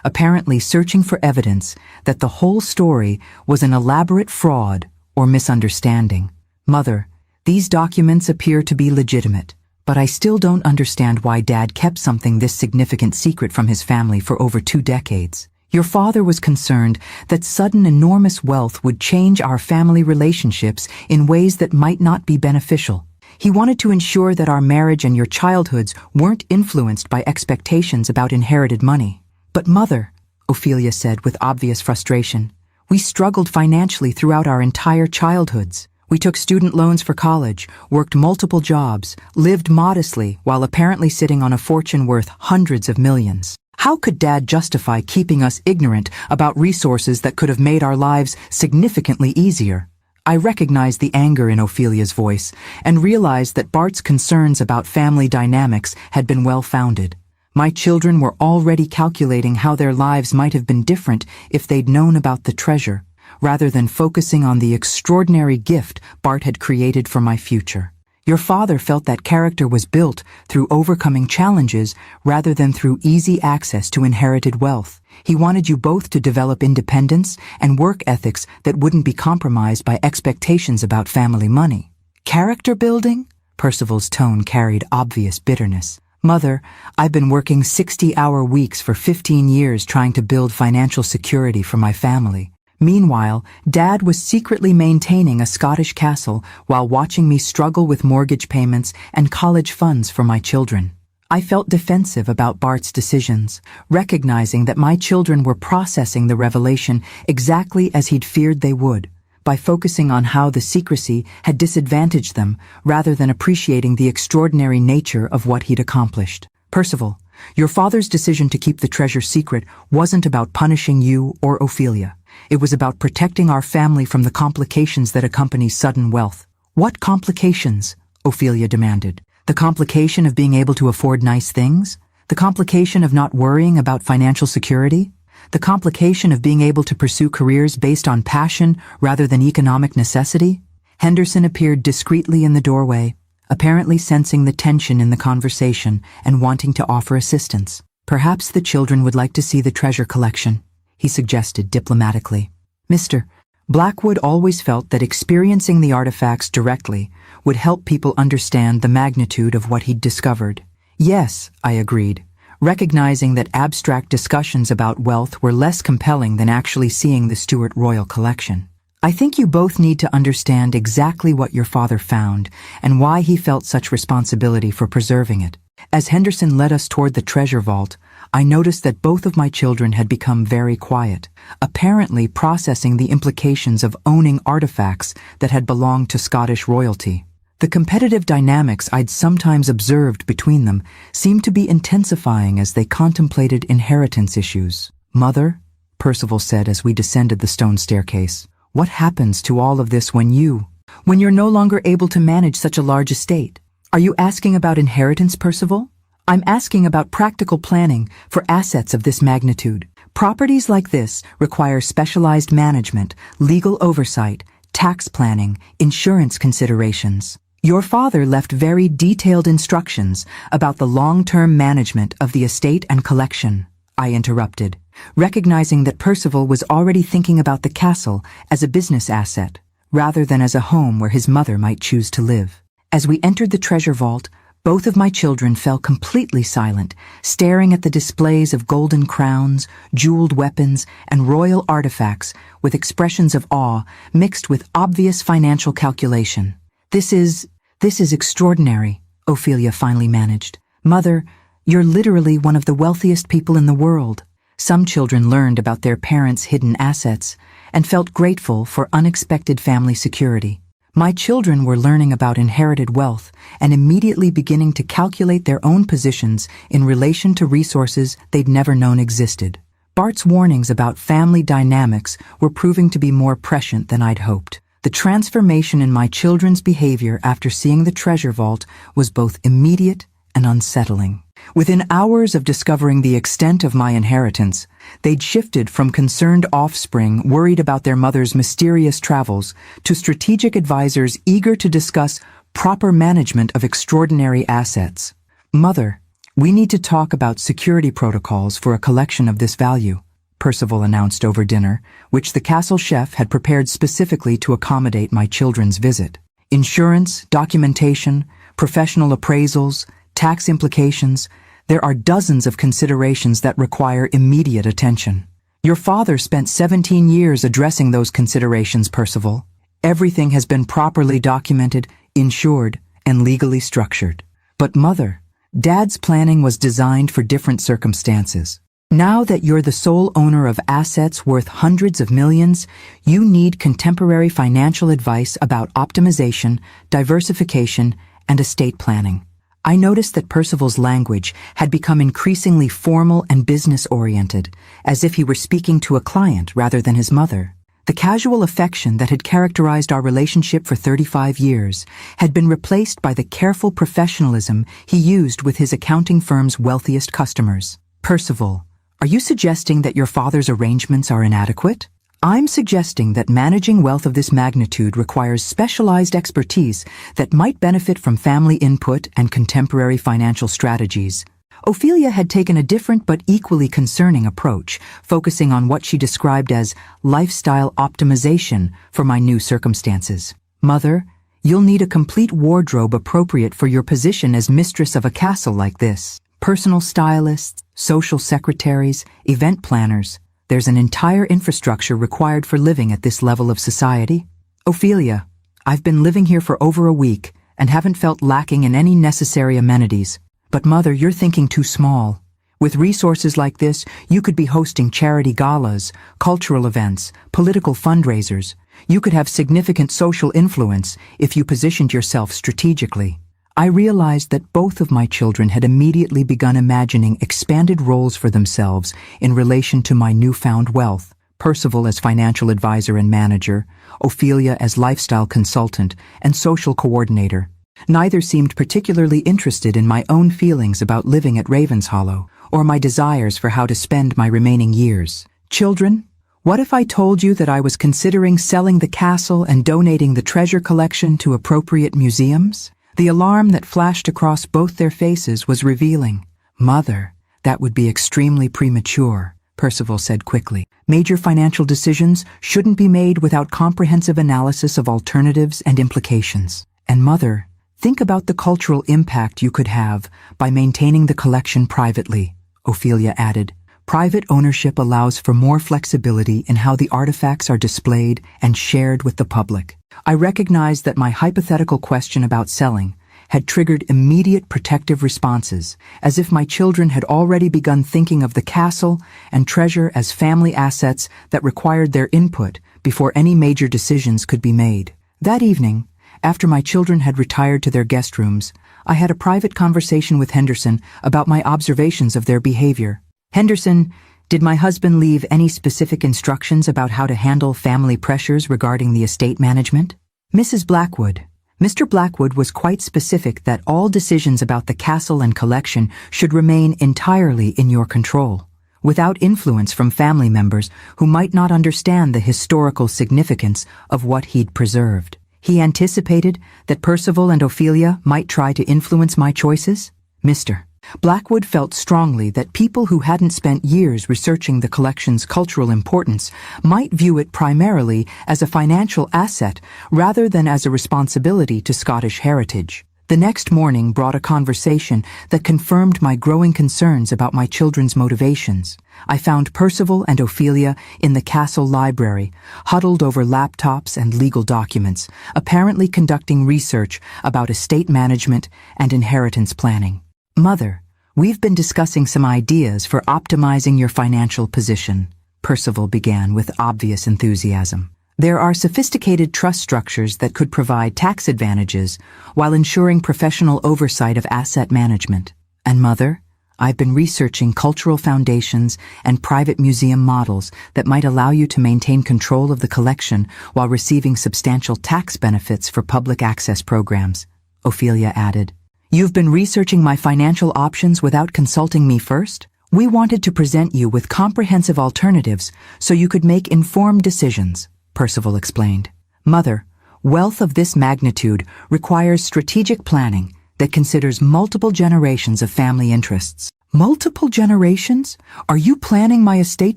apparently searching for evidence that the whole story was an elaborate fraud or misunderstanding. "Mother, these documents appear to be legitimate, but I still don't understand why Dad kept something this significant secret from his family for over 2 decades. Your father was concerned that sudden enormous wealth would change our family relationships in ways that might not be beneficial. He wanted to ensure that our marriage and your childhoods weren't influenced by expectations about inherited money." "But Mother," Ophelia said with obvious frustration, "we struggled financially throughout our entire childhoods. We took student loans for college, worked multiple jobs, lived modestly while apparently sitting on a fortune worth hundreds of millions. How could Dad justify keeping us ignorant about resources that could have made our lives significantly easier?" I recognized the anger in Ophelia's voice and realized that Bart's concerns about family dynamics had been well-founded. My children were already calculating how their lives might have been different if they'd known about the treasure, rather than focusing on the extraordinary gift Bart had created for my future. Your father felt that character was built through overcoming challenges rather than through easy access to inherited wealth. He wanted you both to develop independence and work ethics that wouldn't be compromised by expectations about family money. "Character building?" Percival's tone carried obvious bitterness. "Mother, I've been working 60-hour weeks for 15 years trying to build financial security for my family. Meanwhile, Dad was secretly maintaining a Scottish castle while watching me struggle with mortgage payments and college funds for my children." I felt defensive about Bart's decisions, recognizing that my children were processing the revelation exactly as he'd feared they would, by focusing on how the secrecy had disadvantaged them rather than appreciating the extraordinary nature of what he'd accomplished. "Percival, your father's decision to keep the treasure secret wasn't about punishing you or Ophelia. It was about protecting our family from the complications that accompany sudden wealth." "What complications?" Ophelia demanded. The complication of being able to afford nice things? The complication of not worrying about financial security? The complication of being able to pursue careers based on passion rather than economic necessity? Henderson appeared discreetly in the doorway, apparently sensing the tension in the conversation and wanting to offer assistance. Perhaps the children would like to see the treasure collection, he suggested diplomatically. Mr. Blackwood always felt that experiencing the artifacts directly would help people understand the magnitude of what he'd discovered. Yes, I agreed, recognizing that abstract discussions about wealth were less compelling than actually seeing the Stuart Royal collection. I think you both need to understand exactly what your father found and why he felt such responsibility for preserving it. As Henderson led us toward the treasure vault, I noticed that both of my children had become very quiet, apparently processing the implications of owning artifacts that had belonged to Scottish royalty. The competitive dynamics I'd sometimes observed between them seemed to be intensifying as they contemplated inheritance issues. Mother, Percival said as we descended the stone staircase, what happens to all of this when you're no longer able to manage such a large estate? Are you asking about inheritance, Percival? I'm asking about practical planning for assets of this magnitude. Properties like this require specialized management, legal oversight, tax planning, insurance considerations. Your father left very detailed instructions about the long-term management of the estate and collection, I interrupted, recognizing that Percival was already thinking about the castle as a business asset, rather than as a home where his mother might choose to live. As we entered the treasure vault, both of my children fell completely silent, staring at the displays of golden crowns, jeweled weapons, and royal artifacts with expressions of awe mixed with obvious financial calculation. This is extraordinary, Ophelia finally managed. Mother, you're literally one of the wealthiest people in the world. Some children learned about their parents' hidden assets and felt grateful for unexpected family security. My children were learning about inherited wealth and immediately beginning to calculate their own positions in relation to resources they'd never known existed. Bart's warnings about family dynamics were proving to be more prescient than I'd hoped. The transformation in my children's behavior after seeing the treasure vault was both immediate and unsettling. Within hours of discovering the extent of my inheritance, they'd shifted from concerned offspring worried about their mother's mysterious travels to strategic advisors eager to discuss proper management of extraordinary assets. Mother, we need to talk about security protocols for a collection of this value, Percival announced over dinner, which the castle chef had prepared specifically to accommodate my children's visit. Insurance, documentation, professional appraisals, tax implications, there are dozens of considerations that require immediate attention. Your father spent 17 years addressing those considerations, Percival. Everything has been properly documented, insured, and legally structured. But Mother, Dad's planning was designed for different circumstances. Now that you're the sole owner of assets worth hundreds of millions, you need contemporary financial advice about optimization, diversification, and estate planning. I noticed that Percival's language had become increasingly formal and business-oriented, as if he were speaking to a client rather than his mother. The casual affection that had characterized our relationship for 35 years had been replaced by the careful professionalism he used with his accounting firm's wealthiest customers. Percival, are you suggesting that your father's arrangements are inadequate? I'm suggesting that managing wealth of this magnitude requires specialized expertise that might benefit from family input and contemporary financial strategies. Ophelia had taken a different but equally concerning approach, focusing on what she described as lifestyle optimization for my new circumstances. Mother, you'll need a complete wardrobe appropriate for your position as mistress of a castle like this. Personal stylists, social secretaries, event planners. There's an entire infrastructure required for living at this level of society. Ophelia, I've been living here for over a week and haven't felt lacking in any necessary amenities. But Mother, you're thinking too small. With resources like this, you could be hosting charity galas, cultural events, political fundraisers. You could have significant social influence if you positioned yourself strategically. I realized that both of my children had immediately begun imagining expanded roles for themselves in relation to my newfound wealth. Percival as financial advisor and manager, Ophelia as lifestyle consultant and social coordinator. Neither seemed particularly interested in my own feelings about living at Ravenshollow, or my desires for how to spend my remaining years. Children, what if I told you that I was considering selling the castle and donating the treasure collection to appropriate museums? The alarm that flashed across both their faces was revealing. Mother, that would be extremely premature, Percival said quickly. Major financial decisions shouldn't be made without comprehensive analysis of alternatives and implications. And Mother, think about the cultural impact you could have by maintaining the collection privately, Ophelia added. Private ownership allows for more flexibility in how the artifacts are displayed and shared with the public. I recognized that my hypothetical question about selling had triggered immediate protective responses, as if my children had already begun thinking of the castle and treasure as family assets that required their input before any major decisions could be made. That evening, after my children had retired to their guest rooms, I had a private conversation with Henderson about my observations of their behavior. Henderson, did my husband leave any specific instructions about how to handle family pressures regarding the estate management? Mrs. Blackwood, Mr. Blackwood was quite specific that all decisions about the castle and collection should remain entirely in your control, without influence from family members who might not understand the historical significance of what he'd preserved. He anticipated that Percival and Ophelia might try to influence my choices. Mr. Blackwood felt strongly that people who hadn't spent years researching the collection's cultural importance might view it primarily as a financial asset rather than as a responsibility to Scottish heritage. The next morning brought a conversation that confirmed my growing concerns about my children's motivations. I found Percival and Ophelia in the castle library, huddled over laptops and legal documents, apparently conducting research about estate management and inheritance planning. Mother, we've been discussing some ideas for optimizing your financial position, Percival began with obvious enthusiasm. There are sophisticated trust structures that could provide tax advantages while ensuring professional oversight of asset management. And Mother, I've been researching cultural foundations and private museum models that might allow you to maintain control of the collection while receiving substantial tax benefits for public access programs, Ophelia added. You've been researching my financial options without consulting me first? We wanted to present you with comprehensive alternatives so you could make informed decisions, Percival explained. Mother, wealth of this magnitude requires strategic planning that considers multiple generations of family interests. Multiple generations? Are you planning my estate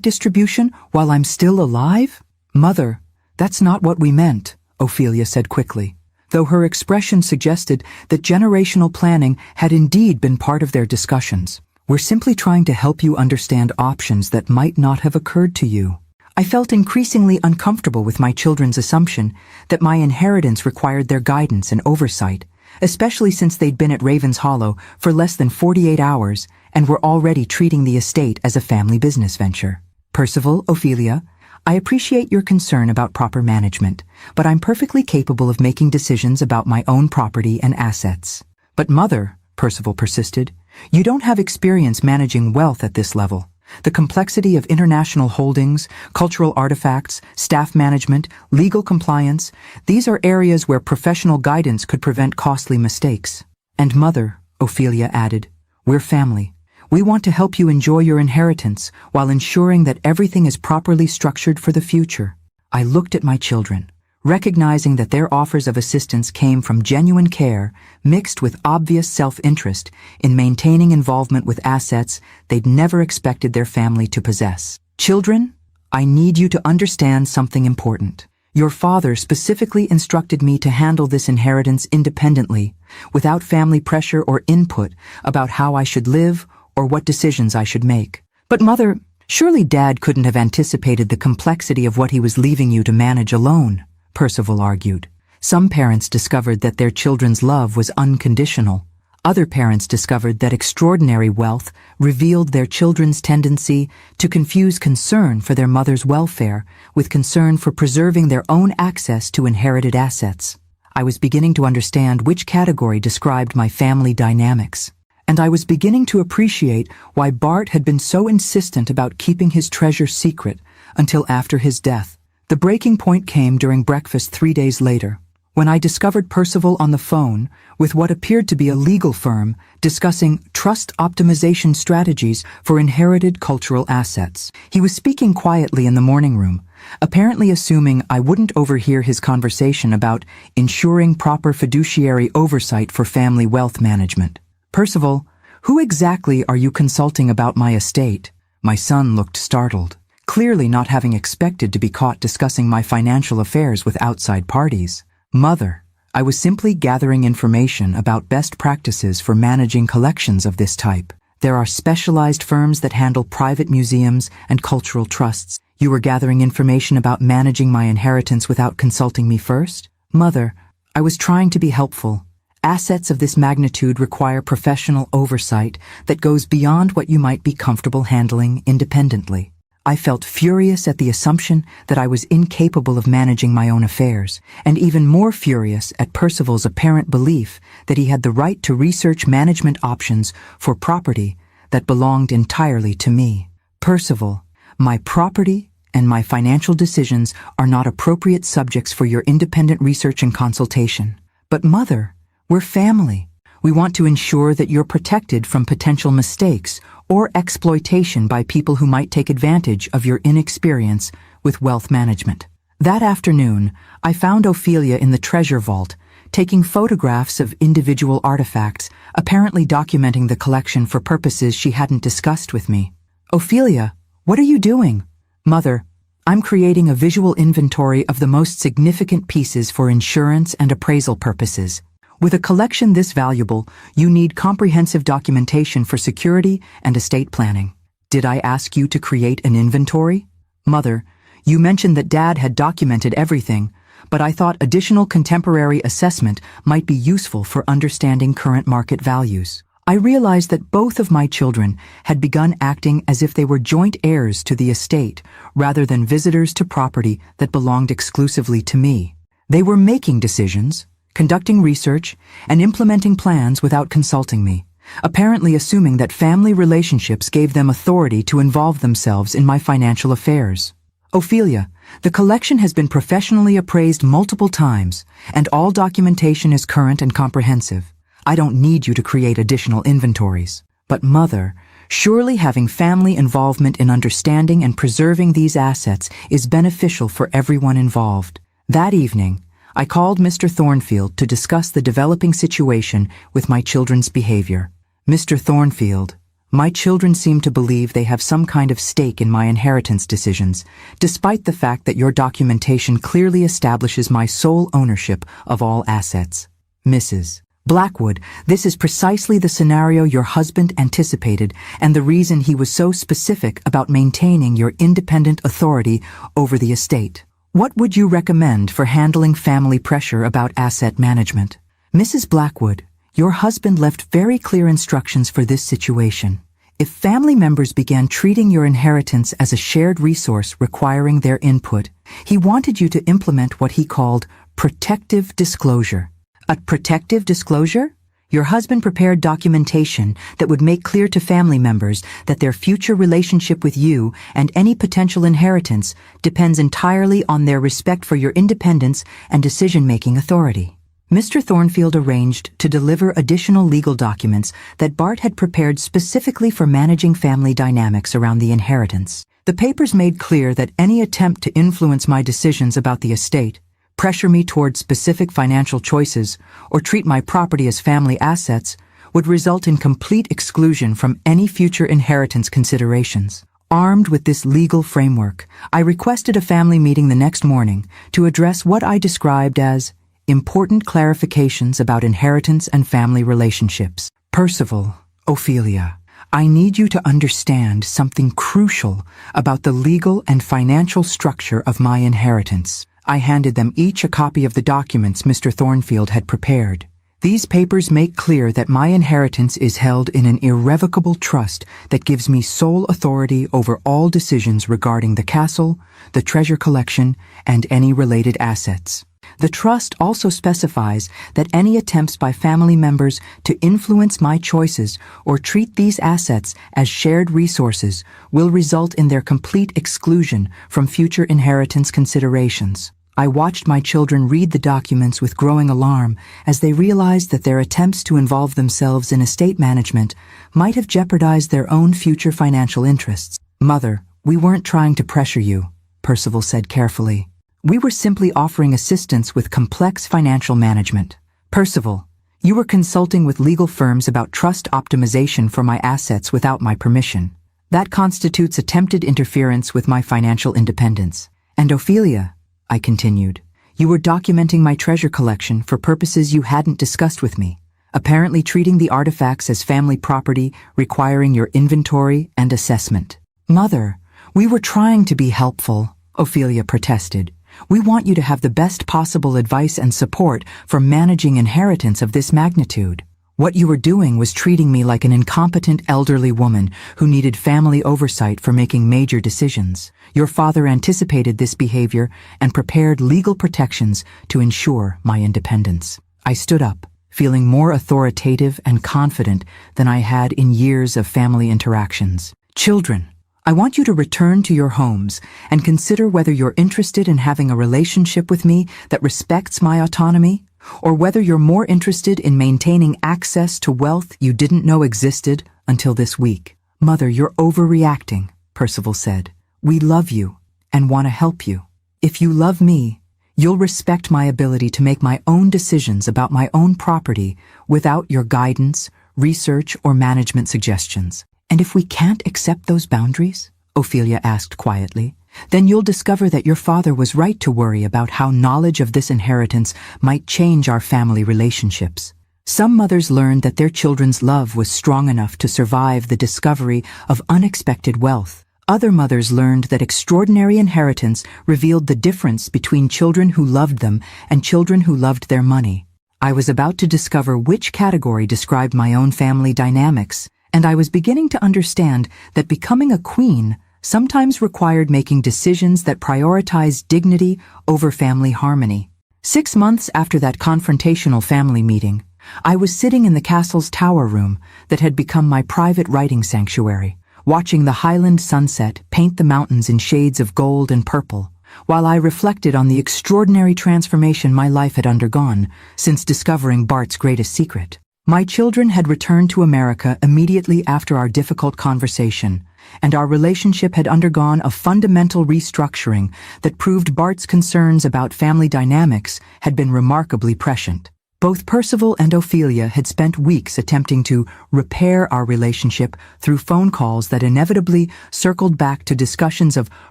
distribution while I'm still alive? Mother, that's not what we meant, Ophelia said quickly, though her expression suggested that generational planning had indeed been part of their discussions. We're simply trying to help you understand options that might not have occurred to you. I felt increasingly uncomfortable with my children's assumption that my inheritance required their guidance and oversight, especially since they'd been at Ravenshollow for less than 48 hours and were already treating the estate as a family business venture. Percival, Ophelia, I appreciate your concern about proper management, but I'm perfectly capable of making decisions about my own property and assets. But Mother, Percival persisted, you don't have experience managing wealth at this level. The complexity of international holdings, cultural artifacts, staff management, legal compliance, these are areas where professional guidance could prevent costly mistakes. And Mother, Ophelia added, we're family. We want to help you enjoy your inheritance while ensuring that everything is properly structured for the future. I looked at my children, recognizing that their offers of assistance came from genuine care mixed with obvious self-interest in maintaining involvement with assets they'd never expected their family to possess. Children, I need you to understand something important. Your father specifically instructed me to handle this inheritance independently, without family pressure or input about how I should live or what decisions I should make. But Mother, surely Dad couldn't have anticipated the complexity of what he was leaving you to manage alone, Percival argued. Some parents discovered that their children's love was unconditional. Other parents discovered that extraordinary wealth revealed their children's tendency to confuse concern for their mother's welfare with concern for preserving their own access to inherited assets. I was beginning to understand which category described my family dynamics. And I was beginning to appreciate why Bart had been so insistent about keeping his treasure secret until after his death. The breaking point came during breakfast 3 days later, when I discovered Percival on the phone with what appeared to be a legal firm discussing trust optimization strategies for inherited cultural assets. He was speaking quietly in the morning room, apparently assuming I wouldn't overhear his conversation about ensuring proper fiduciary oversight for family wealth management. "Percival, who exactly are you consulting about my estate?" My son looked startled, clearly not having expected to be caught discussing my financial affairs with outside parties. "Mother, I was simply gathering information about best practices for managing collections of this type. There are specialized firms that handle private museums and cultural trusts. You were gathering information about managing my inheritance without consulting me first?" "Mother, I was trying to be helpful. Assets of this magnitude require professional oversight that goes beyond what you might be comfortable handling independently." I felt furious at the assumption that I was incapable of managing my own affairs, and even more furious at Percival's apparent belief that he had the right to research management options for property that belonged entirely to me. "Percival, my property and my financial decisions are not appropriate subjects for your independent research and consultation." "But Mother, we're family. We want to ensure that you're protected from potential mistakes or exploitation by people who might take advantage of your inexperience with wealth management." That afternoon, I found Ophelia in the treasure vault, taking photographs of individual artifacts, apparently documenting the collection for purposes she hadn't discussed with me. "Ophelia, what are you doing?" "Mother, I'm creating a visual inventory of the most significant pieces for insurance and appraisal purposes. With a collection this valuable, you need comprehensive documentation for security and estate planning." "Did I ask you to create an inventory?" "Mother, you mentioned that Dad had documented everything, but I thought additional contemporary assessment might be useful for understanding current market values. I realized that both of my children had begun acting as if they were joint heirs to the estate rather than visitors to property that belonged exclusively to me. They were making decisions, conducting research, and implementing plans without consulting me, apparently assuming that family relationships gave them authority to involve themselves in my financial affairs. "Ophelia, the collection has been professionally appraised multiple times, and all documentation is current and comprehensive. I don't need you to create additional inventories." "But Mother, surely having family involvement in understanding and preserving these assets is beneficial for everyone involved." That evening, I called Mr. Thornfield to discuss the developing situation with my children's behavior. "Mr. Thornfield, my children seem to believe they have some kind of stake in my inheritance decisions, despite the fact that your documentation clearly establishes my sole ownership of all assets." "Mrs. Blackwood, this is precisely the scenario your husband anticipated and the reason he was so specific about maintaining your independent authority over the estate. What would you recommend for handling family pressure about asset management?" "Mrs. Blackwood, your husband left very clear instructions for this situation. If family members began treating your inheritance as a shared resource requiring their input, he wanted you to implement what he called protective disclosure." "A protective disclosure?" "Your husband prepared documentation that would make clear to family members that their future relationship with you and any potential inheritance depends entirely on their respect for your independence and decision-making authority." Mr. Thornfield arranged to deliver additional legal documents that Bart had prepared specifically for managing family dynamics around the inheritance. The papers made clear that any attempt to influence my decisions about the estate, pressure me toward specific financial choices, or treat my property as family assets would result in complete exclusion from any future inheritance considerations. Armed with this legal framework, I requested a family meeting the next morning to address what I described as important clarifications about inheritance and family relationships. "Percival, Ophelia, I need you to understand something crucial about the legal and financial structure of my inheritance." I handed them each a copy of the documents Mr. Thornfield had prepared. "These papers make clear that my inheritance is held in an irrevocable trust that gives me sole authority over all decisions regarding the castle, the treasure collection, and any related assets. The trust also specifies that any attempts by family members to influence my choices or treat these assets as shared resources will result in their complete exclusion from future inheritance considerations." I watched my children read the documents with growing alarm as they realized that their attempts to involve themselves in estate management might have jeopardized their own future financial interests. "Mother, we weren't trying to pressure you," Percival said carefully. "We were simply offering assistance with complex financial management." "Percival, you were consulting with legal firms about trust optimization for my assets without my permission. That constitutes attempted interference with my financial independence. And Ophelia," I continued, "you were documenting my treasure collection for purposes you hadn't discussed with me, apparently treating the artifacts as family property requiring your inventory and assessment." "Mother, we were trying to be helpful," Ophelia protested. "We want you to have the best possible advice and support for managing inheritance of this magnitude. What you were doing was treating me like an incompetent elderly woman who needed family oversight for making major decisions. Your father anticipated this behavior and prepared legal protections to ensure my independence." I stood up, feeling more authoritative and confident than I had in years of family interactions. "Children, I want you to return to your homes and consider whether you're interested in having a relationship with me that respects my autonomy, or whether you're more interested in maintaining access to wealth you didn't know existed until this week." "Mother, you're overreacting," Percival said. "We love you and want to help you. If you love me, you'll respect my ability to make my own decisions about my own property without your guidance, research, or management suggestions." "And if we can't accept those boundaries," Ophelia asked quietly, "then you'll discover that your father was right to worry about how knowledge of this inheritance might change our family relationships. Some mothers learned that their children's love was strong enough to survive the discovery of unexpected wealth. Other mothers learned that extraordinary inheritance revealed the difference between children who loved them and children who loved their money. I was about to discover which category described my own family dynamics, and I was beginning to understand that becoming a queen sometimes required making decisions that prioritized dignity over family harmony. 6 months after that confrontational family meeting, I was sitting in the castle's tower room that had become my private writing sanctuary, watching the Highland sunset paint the mountains in shades of gold and purple, while I reflected on the extraordinary transformation my life had undergone since discovering Bart's greatest secret. My children had returned to America immediately after our difficult conversation, and our relationship had undergone a fundamental restructuring that proved Bart's concerns about family dynamics had been remarkably prescient. Both Percival and Ophelia had spent weeks attempting to repair our relationship through phone calls that inevitably circled back to discussions of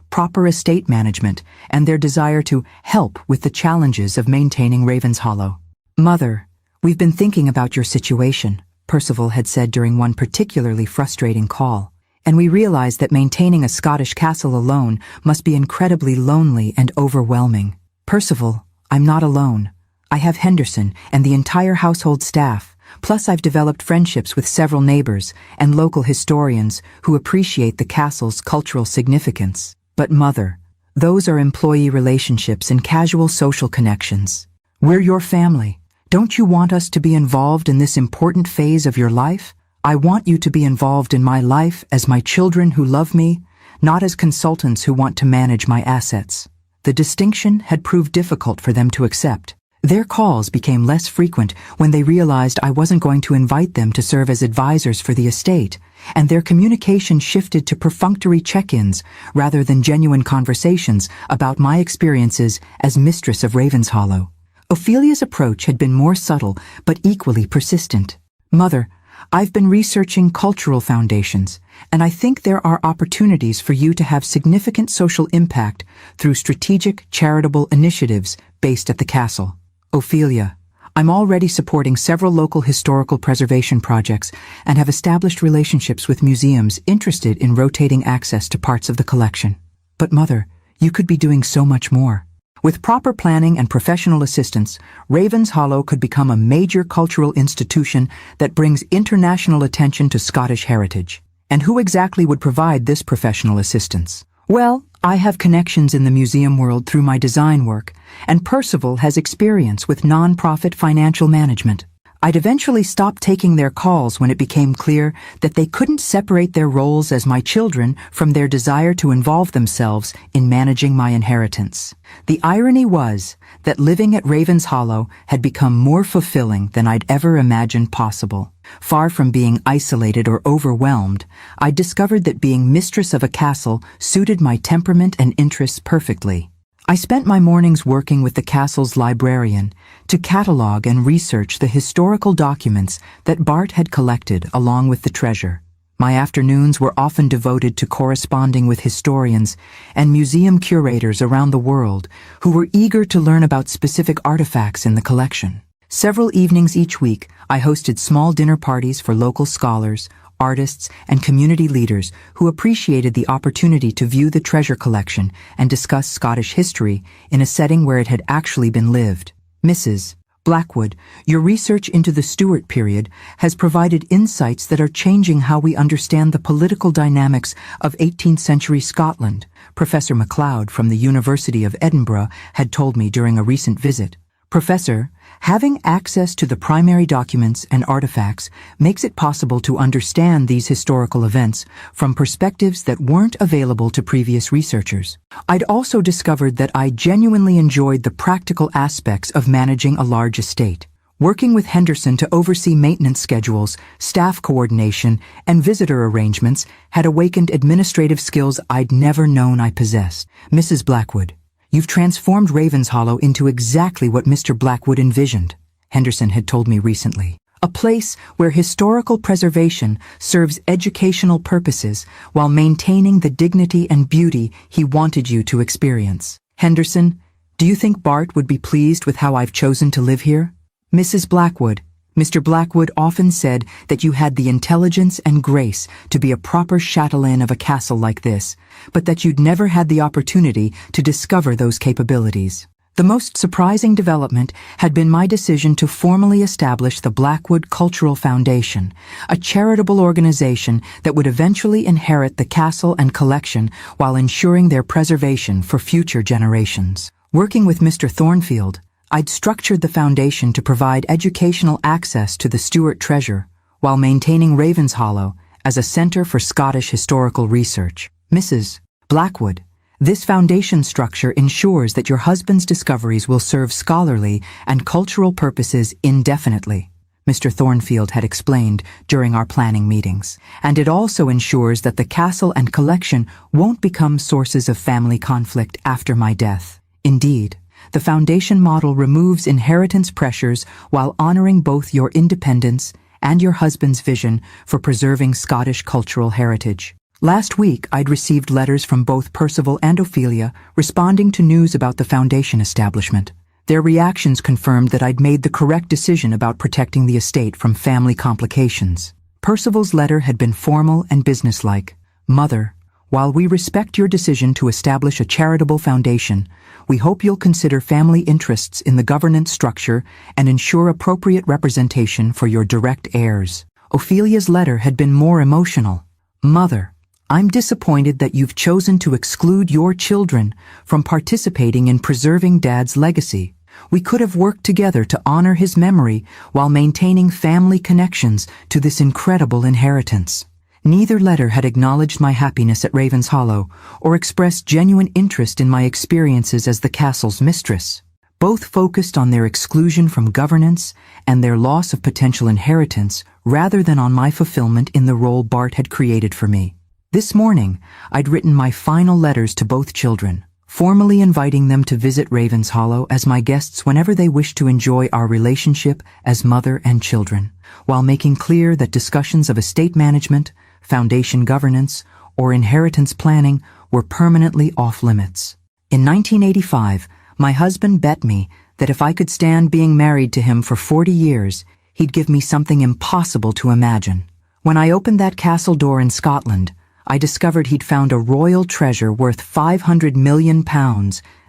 proper estate management and their desire to help with the challenges of maintaining Ravenshollow. "Mother, we've been thinking about your situation," Percival had said during one particularly frustrating call, "and we realize that maintaining a Scottish castle alone must be incredibly lonely and overwhelming." "Percival, I'm not alone. I have Henderson and the entire household staff, plus I've developed friendships with several neighbors and local historians who appreciate the castle's cultural significance. But Mother, those are employee relationships and casual social connections. We're your family. Don't you want us to be involved in this important phase of your life? I want you to be involved in my life as my children who love me, not as consultants who want to manage my assets." The distinction had proved difficult for them to accept. Their calls became less frequent when they realized I wasn't going to invite them to serve as advisors for the estate, and their communication shifted to perfunctory check-ins rather than genuine conversations about my experiences as mistress of Ravenshollow. Ophelia's approach had been more subtle but equally persistent. "Mother, I've been researching cultural foundations, and I think there are opportunities for you to have significant social impact through strategic, charitable initiatives based at the castle." "Ophelia, I'm already supporting several local historical preservation projects and have established relationships with museums interested in rotating access to parts of the collection." "But Mother, you could be doing so much more." With proper planning and professional assistance, Ravenshollow could become a major cultural institution that brings international attention to Scottish heritage. And who exactly would provide this professional assistance? Well, I have connections in the museum world through my design work, and Percival has experience with non-profit financial management. I'd eventually stop taking their calls when it became clear that they couldn't separate their roles as my children from their desire to involve themselves in managing my inheritance. The irony was that living at Ravens Hollow had become more fulfilling than I'd ever imagined possible. Far from being isolated or overwhelmed, I discovered that being mistress of a castle suited my temperament and interests perfectly. I spent my mornings working with the castle's librarian to catalog and research the historical documents that Bart had collected along with the treasure. My afternoons were often devoted to corresponding with historians and museum curators around the world who were eager to learn about specific artifacts in the collection. Several evenings each week, I hosted small dinner parties for local scholars, artists, and community leaders who appreciated the opportunity to view the treasure collection and discuss Scottish history in a setting where it had actually been lived. Mrs. Blackwood, your research into the Stuart period has provided insights that are changing how we understand the political dynamics of 18th century Scotland, Professor MacLeod from the University of Edinburgh had told me during a recent visit. Professor, having access to the primary documents and artifacts makes it possible to understand these historical events from perspectives that weren't available to previous researchers. I'd also discovered that I genuinely enjoyed the practical aspects of managing a large estate. Working with Henderson to oversee maintenance schedules, staff coordination, and visitor arrangements had awakened administrative skills I'd never known I possessed. Mrs. Blackwood, you've transformed Ravenshollow into exactly what Mr. Blackwood envisioned, Henderson had told me recently. A place where historical preservation serves educational purposes while maintaining the dignity and beauty he wanted you to experience. Henderson, do you think Bart would be pleased with how I've chosen to live here? Mrs. Blackwood, Mr. Blackwood often said that you had the intelligence and grace to be a proper chatelaine of a castle like this, but that you'd never had the opportunity to discover those capabilities. The most surprising development had been my decision to formally establish the Blackwood Cultural Foundation, a charitable organization that would eventually inherit the castle and collection while ensuring their preservation for future generations. Working with Mr. Thornfield, I'd structured the foundation to provide educational access to the Stuart treasure while maintaining Ravenshollow as a center for Scottish historical research. Mrs. Blackwood, this foundation structure ensures that your husband's discoveries will serve scholarly and cultural purposes indefinitely, Mr. Thornfield had explained during our planning meetings. And it also ensures that the castle and collection won't become sources of family conflict after my death. Indeed, the foundation model removes inheritance pressures while honoring both your independence and your husband's vision for preserving Scottish cultural heritage. Last week, I'd received letters from both Percival and Ophelia responding to news about the foundation establishment. Their reactions confirmed that I'd made the correct decision about protecting the estate from family complications. Percival's letter had been formal and businesslike. Mother, while we respect your decision to establish a charitable foundation, we hope you'll consider family interests in the governance structure and ensure appropriate representation for your direct heirs. Ophelia's letter had been more emotional. Mother, I'm disappointed that you've chosen to exclude your children from participating in preserving Dad's legacy. We could have worked together to honor his memory while maintaining family connections to this incredible inheritance. Neither letter had acknowledged my happiness at Ravenshollow or expressed genuine interest in my experiences as the castle's mistress. Both focused on their exclusion from governance and their loss of potential inheritance rather than on my fulfillment in the role Bart had created for me. This morning, I'd written my final letters to both children, formally inviting them to visit Ravenshollow as my guests whenever they wished to enjoy our relationship as mother and children, while making clear that discussions of estate management, foundation governance, or inheritance planning were permanently off limits. In 1985, my husband bet me that if I could stand being married to him for 40 years, he'd give me something impossible to imagine. When I opened that castle door in Scotland, I discovered he'd found a royal treasure worth £500 million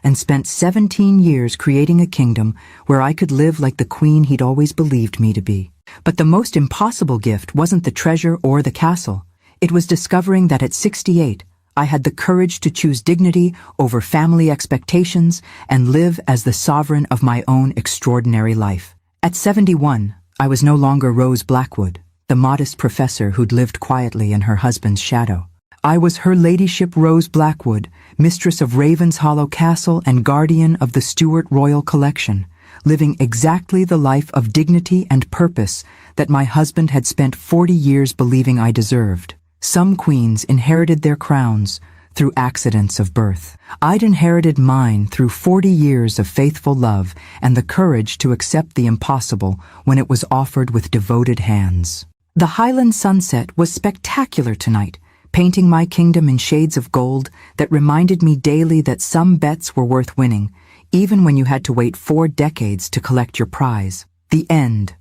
and spent 17 years creating a kingdom where I could live like the queen he'd always believed me to be. But the most impossible gift wasn't the treasure or the castle. It was discovering that at 68, I had the courage to choose dignity over family expectations and live as the sovereign of my own extraordinary life. At 71, I was no longer Rose Blackwood, the modest professor who'd lived quietly in her husband's shadow. I was Her Ladyship Rose Blackwood, mistress of Ravenshollow Castle and guardian of the Stuart Royal Collection, living exactly the life of dignity and purpose that my husband had spent 40 years believing I deserved. Some queens inherited their crowns through accidents of birth. I'd inherited mine through 40 years of faithful love and the courage to accept the impossible when it was offered with devoted hands. The Highland sunset was spectacular tonight, painting my kingdom in shades of gold that reminded me daily that some bets were worth winning, even when you had to wait 4 decades to collect your prize. The end